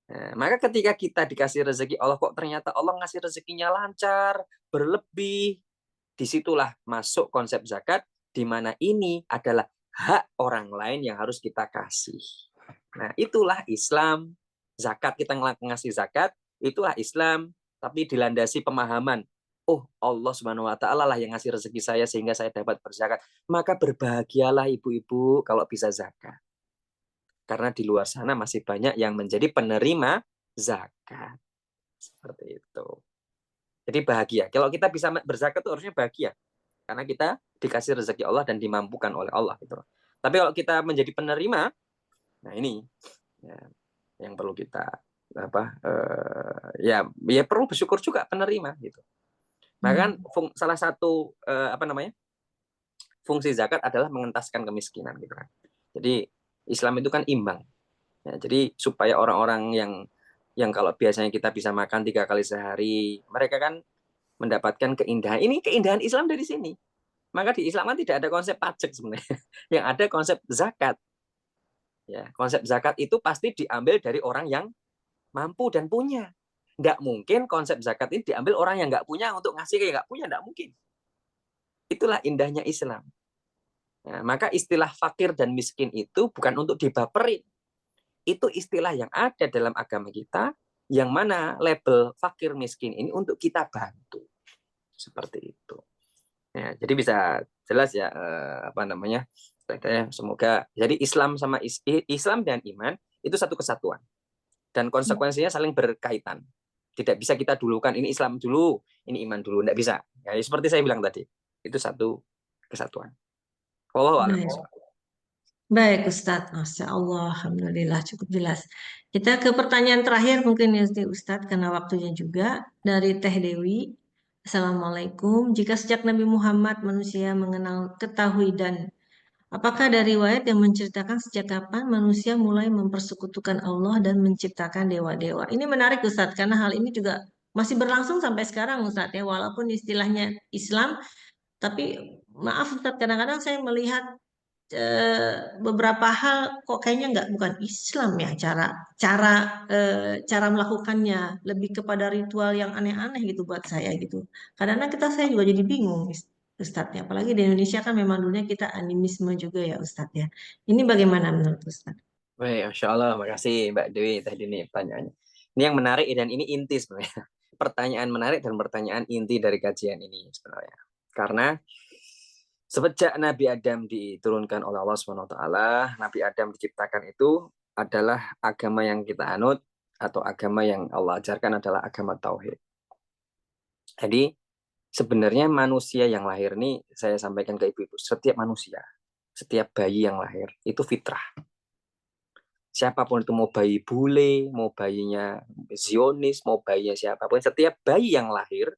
Nah, maka ketika kita dikasih rezeki Allah, kok ternyata Allah ngasih rezekinya lancar, berlebih, disitulah masuk konsep zakat, di mana ini adalah hak orang lain yang harus kita kasih. Nah, itulah Islam. Zakat, kita ngasih zakat, itulah Islam, tapi dilandasi pemahaman. Oh, Allah Subhanahu wa Ta'ala lah yang ngasih rezeki saya sehingga saya dapat berzakat. Maka berbahagialah ibu-ibu kalau bisa zakat. Karena di luar sana masih banyak yang menjadi penerima zakat. Seperti itu. Jadi bahagia. Kalau kita bisa berzakat itu harusnya bahagia. Karena kita dikasih rezeki Allah dan dimampukan oleh Allah. Gitu. Tapi kalau kita menjadi penerima, nah ini ya, yang perlu kita ya perlu bersyukur juga penerima gitu. Bahkan salah satu fungsi zakat adalah mengentaskan kemiskinan gitu kan. Jadi Islam itu kan imbang. Ya, jadi supaya orang-orang yang kalau biasanya kita bisa makan 3 kali sehari, mereka kan mendapatkan keindahan. Ini keindahan Islam dari sini. Maka di Islam kan tidak ada konsep pajak sebenarnya. Yang ada konsep zakat. Ya, konsep zakat itu pasti diambil dari orang yang mampu dan punya. Nggak mungkin konsep zakat ini diambil orang yang nggak punya untuk ngasih ke yang nggak punya, nggak mungkin. Itulah indahnya Islam. Nah, maka istilah fakir dan miskin itu bukan untuk dibaperin. Itu istilah yang ada dalam agama kita, yang mana label fakir miskin ini untuk kita bantu. Seperti itu. Ya, jadi bisa jelas ya semoga jadi Islam sama Islam dan iman itu satu kesatuan dan konsekuensinya saling berkaitan. Tidak bisa kita dulukan ini Islam dulu, ini iman dulu, tidak bisa. Ya, seperti saya bilang tadi, itu satu kesatuan. Wallahu a'lam. Baik Ustadz, Masya Allah, Alhamdulillah cukup jelas. Kita ke pertanyaan terakhir mungkin ya Ustadz, karena waktunya juga. Dari Teh Dewi, Assalamualaikum. Jika sejak Nabi Muhammad manusia mengenal ketauhidan, apakah ada riwayat yang menceritakan sejak kapan manusia mulai mempersekutukan Allah dan menciptakan dewa-dewa? Ini menarik Ustadz, karena hal ini juga masih berlangsung sampai sekarang Ustadz ya, walaupun istilahnya Islam, tapi maaf Ustadz, kadang-kadang saya melihat beberapa hal kok kayaknya bukan Islam ya cara cara cara melakukannya, lebih kepada ritual yang aneh-aneh gitu buat saya gitu. Kadang-kadang saya juga jadi bingung Ustadz ya. Apalagi di Indonesia kan memang dulunya kita animisme juga ya Ustadz ya. Ini bagaimana menurut Ustadz? Baik, Masya Allah, makasih Mbak Dewi tadi nih pertanyaannya. Ini yang menarik dan ini inti sebenarnya. Pertanyaan menarik dan pertanyaan inti dari kajian ini sebenarnya. Karena sejak Nabi Adam diturunkan oleh Allah SWT, Nabi Adam diciptakan itu adalah agama yang kita anut atau agama yang Allah ajarkan adalah agama tauhid. Jadi sebenarnya manusia yang lahir ini saya sampaikan ke ibu-ibu, setiap manusia, setiap bayi yang lahir itu fitrah. Siapapun itu mau bayi bule, mau bayinya Zionis, mau bayinya siapapun, setiap bayi yang lahir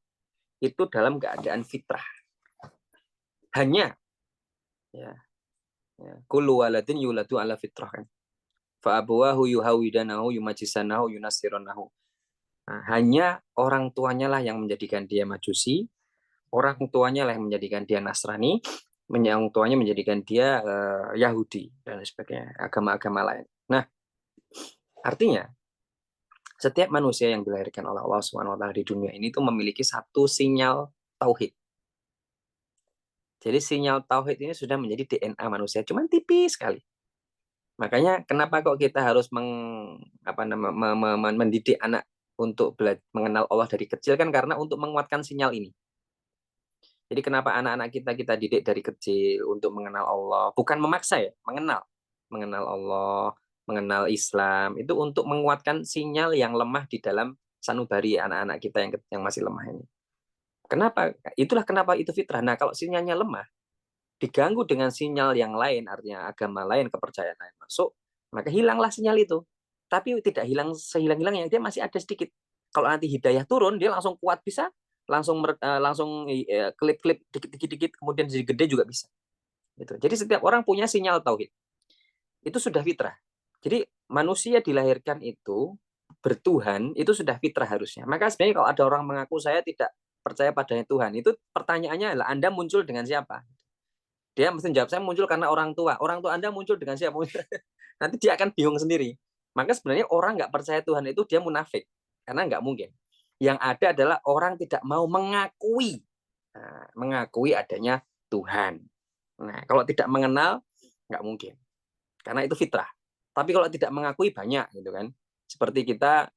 itu dalam keadaan fitrah. Hanya kullu waladin yuladu ala fitrah kan. Fa abawahu yuhawidanahu yumajisanahu yunasiranahu. Nah, hanya orang tuanya lah yang menjadikan dia Majusi, orang tuanya lah yang menjadikan dia Nasrani, orang tuanya menjadikan dia Yahudi dan sebagainya, agama-agama lain. Nah, Artinya, setiap manusia yang dilahirkan oleh Allah SWT di dunia ini itu memiliki satu sinyal tauhid. Jadi sinyal tauhid ini sudah menjadi DNA manusia, cuman tipis sekali. Makanya kenapa kok kita harus mendidik anak untuk mengenal Allah dari kecil, kan karena untuk menguatkan sinyal ini. Jadi kenapa anak-anak kita didik dari kecil untuk mengenal Allah, bukan memaksa ya, mengenal Allah, mengenal Islam, itu untuk menguatkan sinyal yang lemah di dalam sanubari anak-anak kita yang masih lemah ini. Kenapa? Itulah kenapa itu fitrah. Nah, kalau sinyalnya lemah, diganggu dengan sinyal yang lain, artinya agama lain, kepercayaan lain masuk, maka hilanglah sinyal itu. Tapi tidak hilang sehilang-hilangnya, dia masih ada sedikit. Kalau nanti hidayah turun, dia langsung kuat bisa, langsung klip-klip dikit-dikit, kemudian jadi gede juga bisa. Gitu. Jadi setiap orang punya sinyal tauhid. Itu sudah fitrah. Jadi manusia dilahirkan itu bertuhan, itu sudah fitrah harusnya. Maka sebenarnya kalau ada orang mengaku saya tidak percaya padanya Tuhan, itu pertanyaannya adalah Anda muncul dengan siapa? Dia mesti jawab, saya muncul karena orang tua. Orang tua Anda muncul dengan siapa? Nanti dia akan bingung sendiri. Maka sebenarnya orang nggak percaya Tuhan itu dia munafik. Karena nggak mungkin. Yang ada adalah orang tidak mau mengakui adanya Tuhan. Nah, kalau tidak mengenal, nggak mungkin. Karena itu fitrah. Tapi kalau tidak mengakui banyak, gitu kan. Seperti kita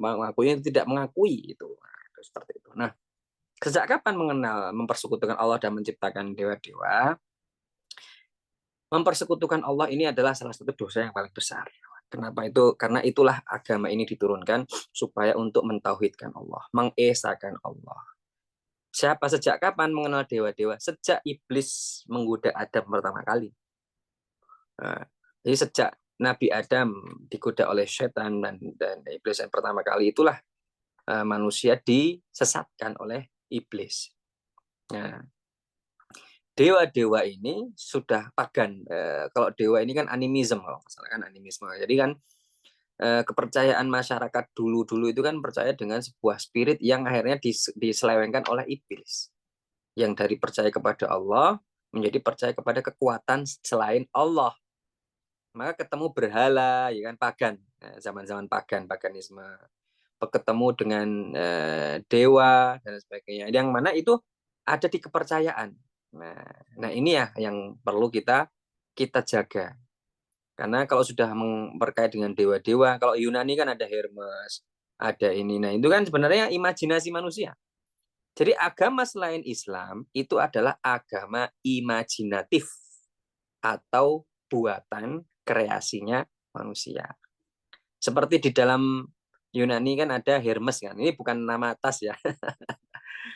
mengakui tidak mengakui itu. Nah, seperti itu. Nah, sejak kapan mempersekutukan Allah dan menciptakan dewa-dewa? Mempersekutukan Allah ini adalah salah satu dosa yang paling besar. Kenapa itu? Karena itulah agama ini diturunkan supaya untuk mentauhidkan Allah, mengesakan Allah. Sejak kapan mengenal dewa-dewa? Sejak iblis menggoda Adam pertama kali. Nah, jadi sejak Nabi Adam digoda oleh setan dan iblis yang pertama kali, itulah manusia disesatkan oleh iblis. Nah, dewa-dewa ini sudah pagan. Kalau dewa ini kan animisme, kalau masalah kan animisme. Jadi kan kepercayaan masyarakat dulu-dulu itu kan percaya dengan sebuah spirit yang akhirnya diselewengkan oleh iblis. Yang dari percaya kepada Allah menjadi percaya kepada kekuatan selain Allah. Maka ketemu berhala, ya kan, pagan. Zaman-zaman paganisme. Ketemu dengan dewa dan sebagainya. Yang mana itu ada di kepercayaan. Nah ini ya yang perlu kita jaga. Karena kalau sudah berkait dengan dewa-dewa, kalau Yunani kan ada Hermes, ada ini. Nah itu kan sebenarnya imajinasi manusia. Jadi agama selain Islam itu adalah agama imajinatif atau buatan kreasinya manusia. Seperti di dalam Yunani kan ada Hermes kan. Ini bukan nama tas ya.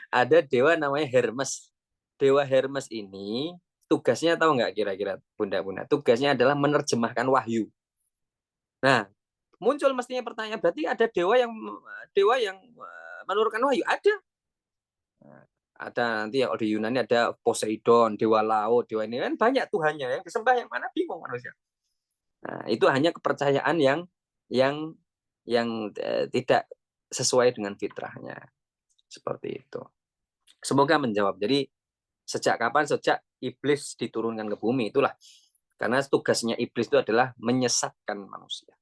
Ada dewa namanya Hermes. Dewa Hermes ini tugasnya tahu nggak kira-kira bunda-bunda? Tugasnya adalah menerjemahkan wahyu. Nah, muncul mestinya pertanyaan, berarti ada dewa yang menurunkan wahyu? Ada. Ada nanti ya di Yunani ada Poseidon, dewa laut, dewa ini kan banyak tuhannya, yang disembah yang mana bingung manusia. Nah, itu hanya kepercayaan yang tidak sesuai dengan fitrahnya. Seperti itu. Semoga menjawab. Jadi sejak kapan? Sejak iblis diturunkan ke bumi, itulah. Karena tugasnya iblis itu adalah menyesatkan manusia.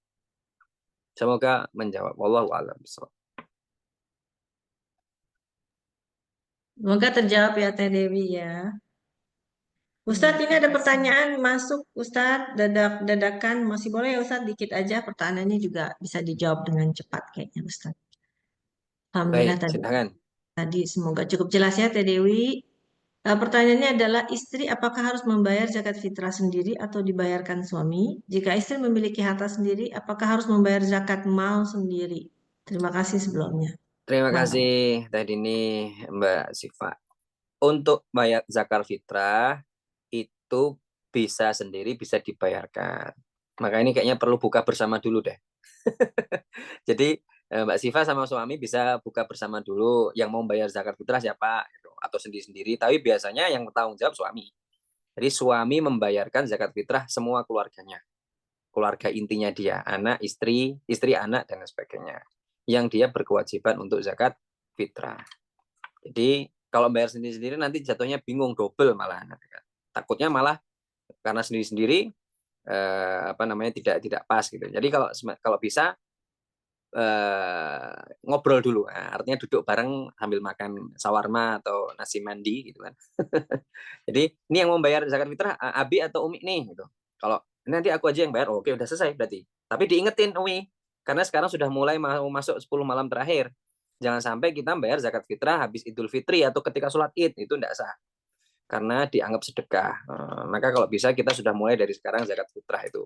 Semoga menjawab. Wallahu a'lam bishawab. Semoga terjawab ya Teh Dewi ya. Ustadz, ini ada pertanyaan masuk, Ustadz, dadakan. Masih boleh ya Ustadz, dikit aja pertanyaannya juga bisa dijawab dengan cepat kayaknya Ustadz. Alhamdulillah Baik, silakan. tadi semoga cukup jelas ya Teh Dewi. Pertanyaannya adalah istri apakah harus membayar zakat fitrah sendiri atau dibayarkan suami? Jika istri memiliki harta sendiri, apakah harus membayar zakat mal sendiri? Terima kasih sebelumnya. Terima kasih tadi ini Mbak Siva. Untuk bayar zakat fitrah itu bisa sendiri, bisa dibayarkan. Maka ini kayaknya perlu buka bersama dulu deh. Jadi Mbak Siva sama suami bisa buka bersama dulu. Yang mau bayar zakat fitrah siapa? Atau sendiri-sendiri. Tapi biasanya yang bertanggung jawab suami. Jadi suami membayarkan zakat fitrah semua keluarganya. Keluarga intinya dia, anak, istri, anak, dan sebagainya. Yang dia berkewajiban untuk zakat fitrah. Jadi kalau bayar sendiri-sendiri nanti jatuhnya bingung, double malah. Takutnya malah karena sendiri-sendiri tidak pas gitu. Jadi kalau bisa ngobrol dulu. Nah, artinya duduk bareng sambil makan sawarma atau nasi mandi gitu kan. Jadi ini yang mau bayar zakat fitrah Abi atau Umi nih gitu. Kalau nanti aku aja yang bayar, oke udah selesai berarti. Tapi diingetin Umi, karena sekarang sudah mulai mau masuk 10 malam terakhir. Jangan sampai kita bayar zakat fitrah habis Idul Fitri atau ketika sholat Id, itu tidak sah. Karena dianggap sedekah. Maka kalau bisa kita sudah mulai dari sekarang zakat fitrah itu.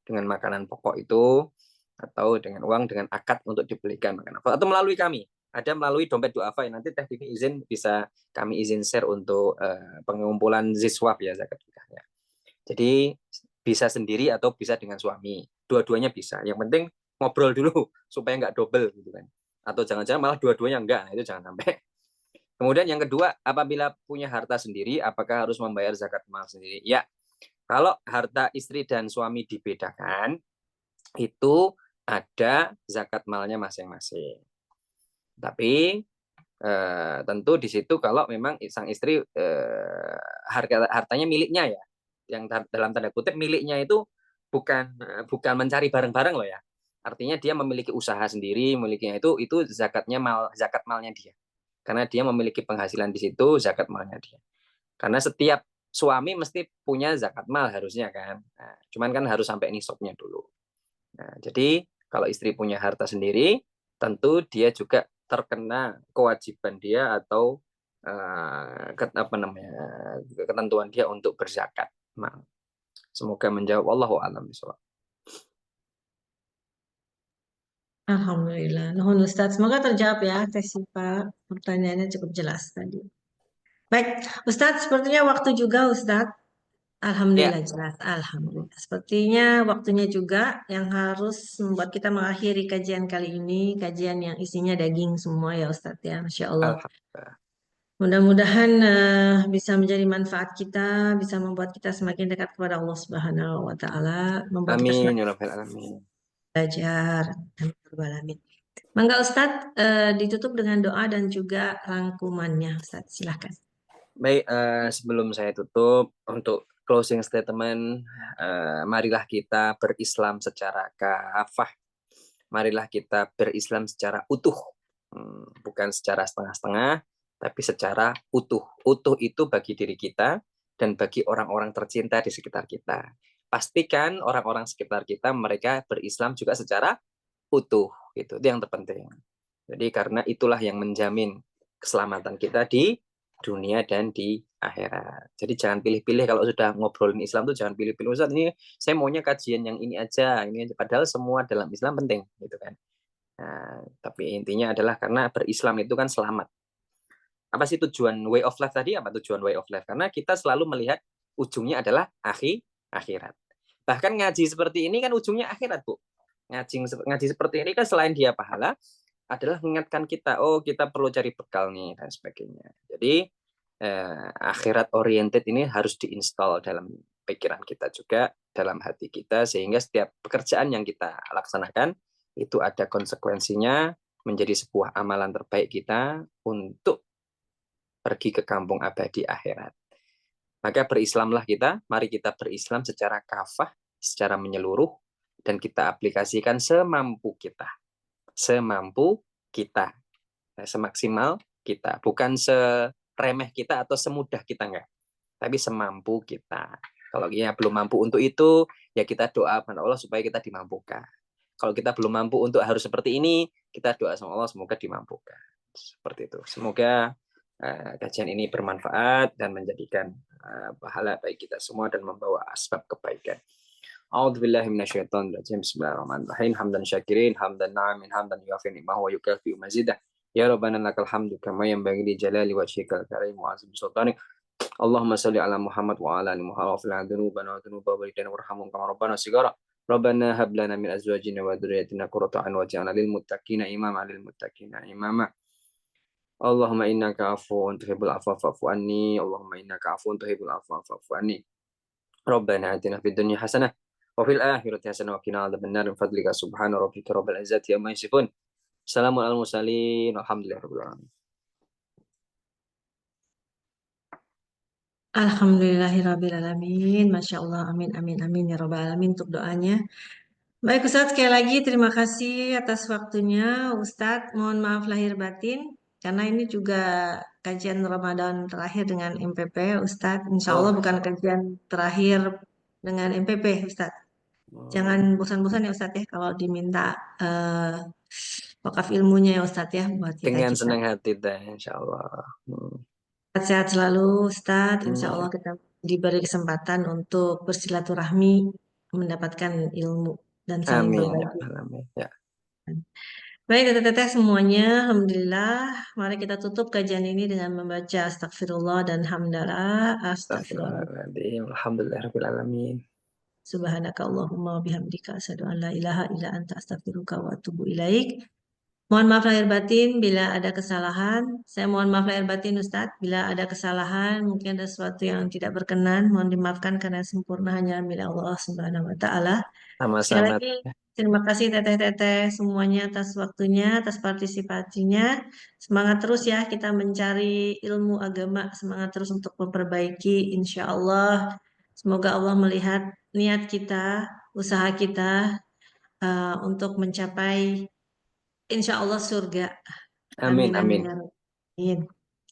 Dengan makanan pokok itu, atau dengan uang dengan akad untuk dibelikan makanan pokok. Atau melalui kami. Ada melalui dompet du'afa. Nanti Teh Vivi izin bisa kami izin share untuk pengumpulan ziswab ya zakat fitrahnya. Jadi bisa sendiri atau bisa dengan suami. Dua-duanya bisa. Yang penting ngobrol dulu supaya nggak double gitu kan. Atau jangan-jangan malah dua-duanya enggak. Nah, itu jangan sampai. Kemudian yang kedua, apabila punya harta sendiri, apakah harus membayar zakat mal sendiri? Ya, kalau harta istri dan suami dibedakan, itu ada zakat malnya masing-masing. Tapi tentu di situ kalau memang sang istri hartanya miliknya ya, yang dalam tanda kutip miliknya itu bukan mencari bareng-bareng loh ya. Artinya dia memiliki usaha sendiri, miliknya itu zakat malnya dia. Karena dia memiliki penghasilan di situ, zakat malnya dia. Karena setiap suami mesti punya zakat mal harusnya kan. Nah, cuman kan harus sampai nisabnya dulu. Nah, jadi kalau istri punya harta sendiri, tentu dia juga terkena kewajiban dia atau ketentuan dia untuk berzakat mal. Semoga menjawab. Wallahu a'lam bishawab. Alhamdulillah. Nuhun Ustadz. Semoga terjawab ya, Teh Sipa. Pertanyaannya cukup jelas tadi. Baik, Ustadz, sepertinya waktu juga Ustadz. Ya, Alhamdulillah jelas. Alhamdulillah. Sepertinya waktunya juga yang harus membuat kita mengakhiri kajian kali ini. Kajian yang isinya daging semua ya Ustadz ya. Masya Allah. alhamdulillah. Mudah-mudahan bisa menjadi manfaat kita, bisa membuat kita semakin dekat kepada Allah Subhanahu wa Ta'ala, membuat kita Amin semakin ya rabbal alamin. belajar. Amin ya rabbal alamin. Mangga Ustadz, ditutup dengan doa dan juga rangkumannya Ustadz. Silahkan. Baik, sebelum saya tutup untuk closing statement, marilah kita berislam secara kafah. Marilah kita berislam secara utuh, bukan secara setengah-setengah, tapi secara utuh. Utuh itu bagi diri kita dan bagi orang-orang tercinta di sekitar kita. Pastikan orang-orang sekitar kita mereka berislam juga secara utuh, gitu. Itu yang terpenting. Jadi karena itulah yang menjamin keselamatan kita di dunia dan di akhirat. Jadi jangan pilih-pilih kalau sudah ngobrolin Islam tuh jangan pilih-pilih. Ustaz, ini saya maunya kajian yang ini aja. Padahal semua dalam Islam penting, gitu kan. Nah, tapi intinya adalah karena berislam itu kan selamat. Apa sih tujuan way of life tadi? Apa tujuan way of life? Karena kita selalu melihat ujungnya adalah akhirat. Bahkan ngaji seperti ini kan ujungnya akhirat, Bu. Ngaji seperti ini kan selain dia pahala, adalah mengingatkan kita, oh kita perlu cari bekal nih, dan sebagainya. Jadi akhirat oriented ini harus diinstal dalam pikiran kita juga, dalam hati kita, sehingga setiap pekerjaan yang kita laksanakan, itu ada konsekuensinya, menjadi sebuah amalan terbaik kita untuk pergi ke kampung abadi akhirat. Maka berislamlah kita, mari kita berislam secara kafah, secara menyeluruh, dan kita aplikasikan semampu kita. Semampu kita. Semaksimal kita. Bukan seremeh kita atau semudah kita, enggak. Tapi semampu kita. Kalau kita belum mampu untuk itu, ya kita doa kepada Allah supaya kita dimampukan. Kalau kita belum mampu untuk harus seperti ini, kita doa sama Allah semoga dimampukan. Seperti itu. Semoga kajian ini bermanfaat dan menjadikan pahala bagi kita semua dan membawa asbab kebaikan. A'udzubillahi minasyaitonir rajim. Bismillahirrahmanirrahim. Hamdan syakirin, hamdan na'imin, hamdan yuafi ni'mahu wa yukafi mazidah. Ya Rabbana lakal hamdu kama yanbaghi li jalali wajhikal karim wa azim sultanik. Allahumma salli ala Muhammad wa ala ali Muhammad wa fil dzunubana wa dzunuba walidayna warhamhum kama rabbana sigara. Rabbana hab lana min azwajina wa dhurriyyatina qurrata a'yun waj'alna lil muttaqina imama. Allahumma innaka afuwun tuhibbul afwa fa'fu anni. Allahumma innaka afuwun tuhibbul afwa fa'fu anni. Rabbana atina fid dunya hasanah wa fil akhirati hasanah wa qina adzabannar. Bi fadlika subhana rabbika rabbil izzati amma yasifun. Assalamu alal mursalin. Alhamdulillahirabbil alamin. Alhamdulillahirrabbilalamin. Masya Allah. Amin, amin, amin. Ya Rabbal Alamin untuk doanya. Baik Ustadz, sekali lagi terima kasih atas waktunya Ustadz. Mohon maaf lahir batin. Karena ini juga kajian Ramadan terakhir dengan MPP Ustadz. Insya Allah Oh, bukan kajian terakhir dengan MPP Ustadz. Jangan bosan-bosan ya Ustadz ya kalau diminta wakaf ilmunya ya Ustadz ya buat dengan kita-kita. senang hati teh, insya Allah. Sehat selalu Ustadz. Insya Allah Ya. kita diberi kesempatan untuk bersilaturahmi, mendapatkan ilmu dan saling Amin ya berbagi. Rabbal Alamin. Ya, Baik, teteh-teteh semuanya, Alhamdulillah. Mari kita tutup kajian ini dengan membaca astagfirullah dan hamdalah. Astagfirullah. Astagfirullahaladzim. Alhamdulillahirabbil alamin. Subhanaka Allahumma wa bihamdika asyhadu an la ilaha illa anta astaghfiruka wa atubu ilaik. Mohon maaf lahir batin bila ada kesalahan. Saya mohon maaf lahir batin Ustadz bila ada kesalahan, mungkin ada sesuatu yang tidak berkenan, mohon dimaafkan karena sempurna hanya milik Allah Subhanahu wa taala. Sekali Sama-sama. lagi terima kasih teteh-teteh semuanya atas waktunya, atas partisipasinya. Semangat terus ya kita mencari ilmu agama, semangat terus untuk memperbaiki insya Allah. Semoga Allah melihat niat kita, usaha kita untuk mencapai insya Allah surga. Amin, Amin, amin, amin. ya Rabbal alamin.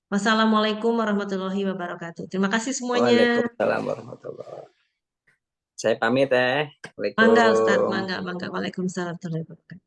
Wassalamualaikum warahmatullahi wabarakatuh. Terima kasih semuanya. Waalaikumsalam warahmatullahi wabarakatuh. Saya pamit ya. Mangga Ustadz, Waalaikumsalam. mangga, mangga. Waalaikumsalam warahmatullahi wabarakatuh.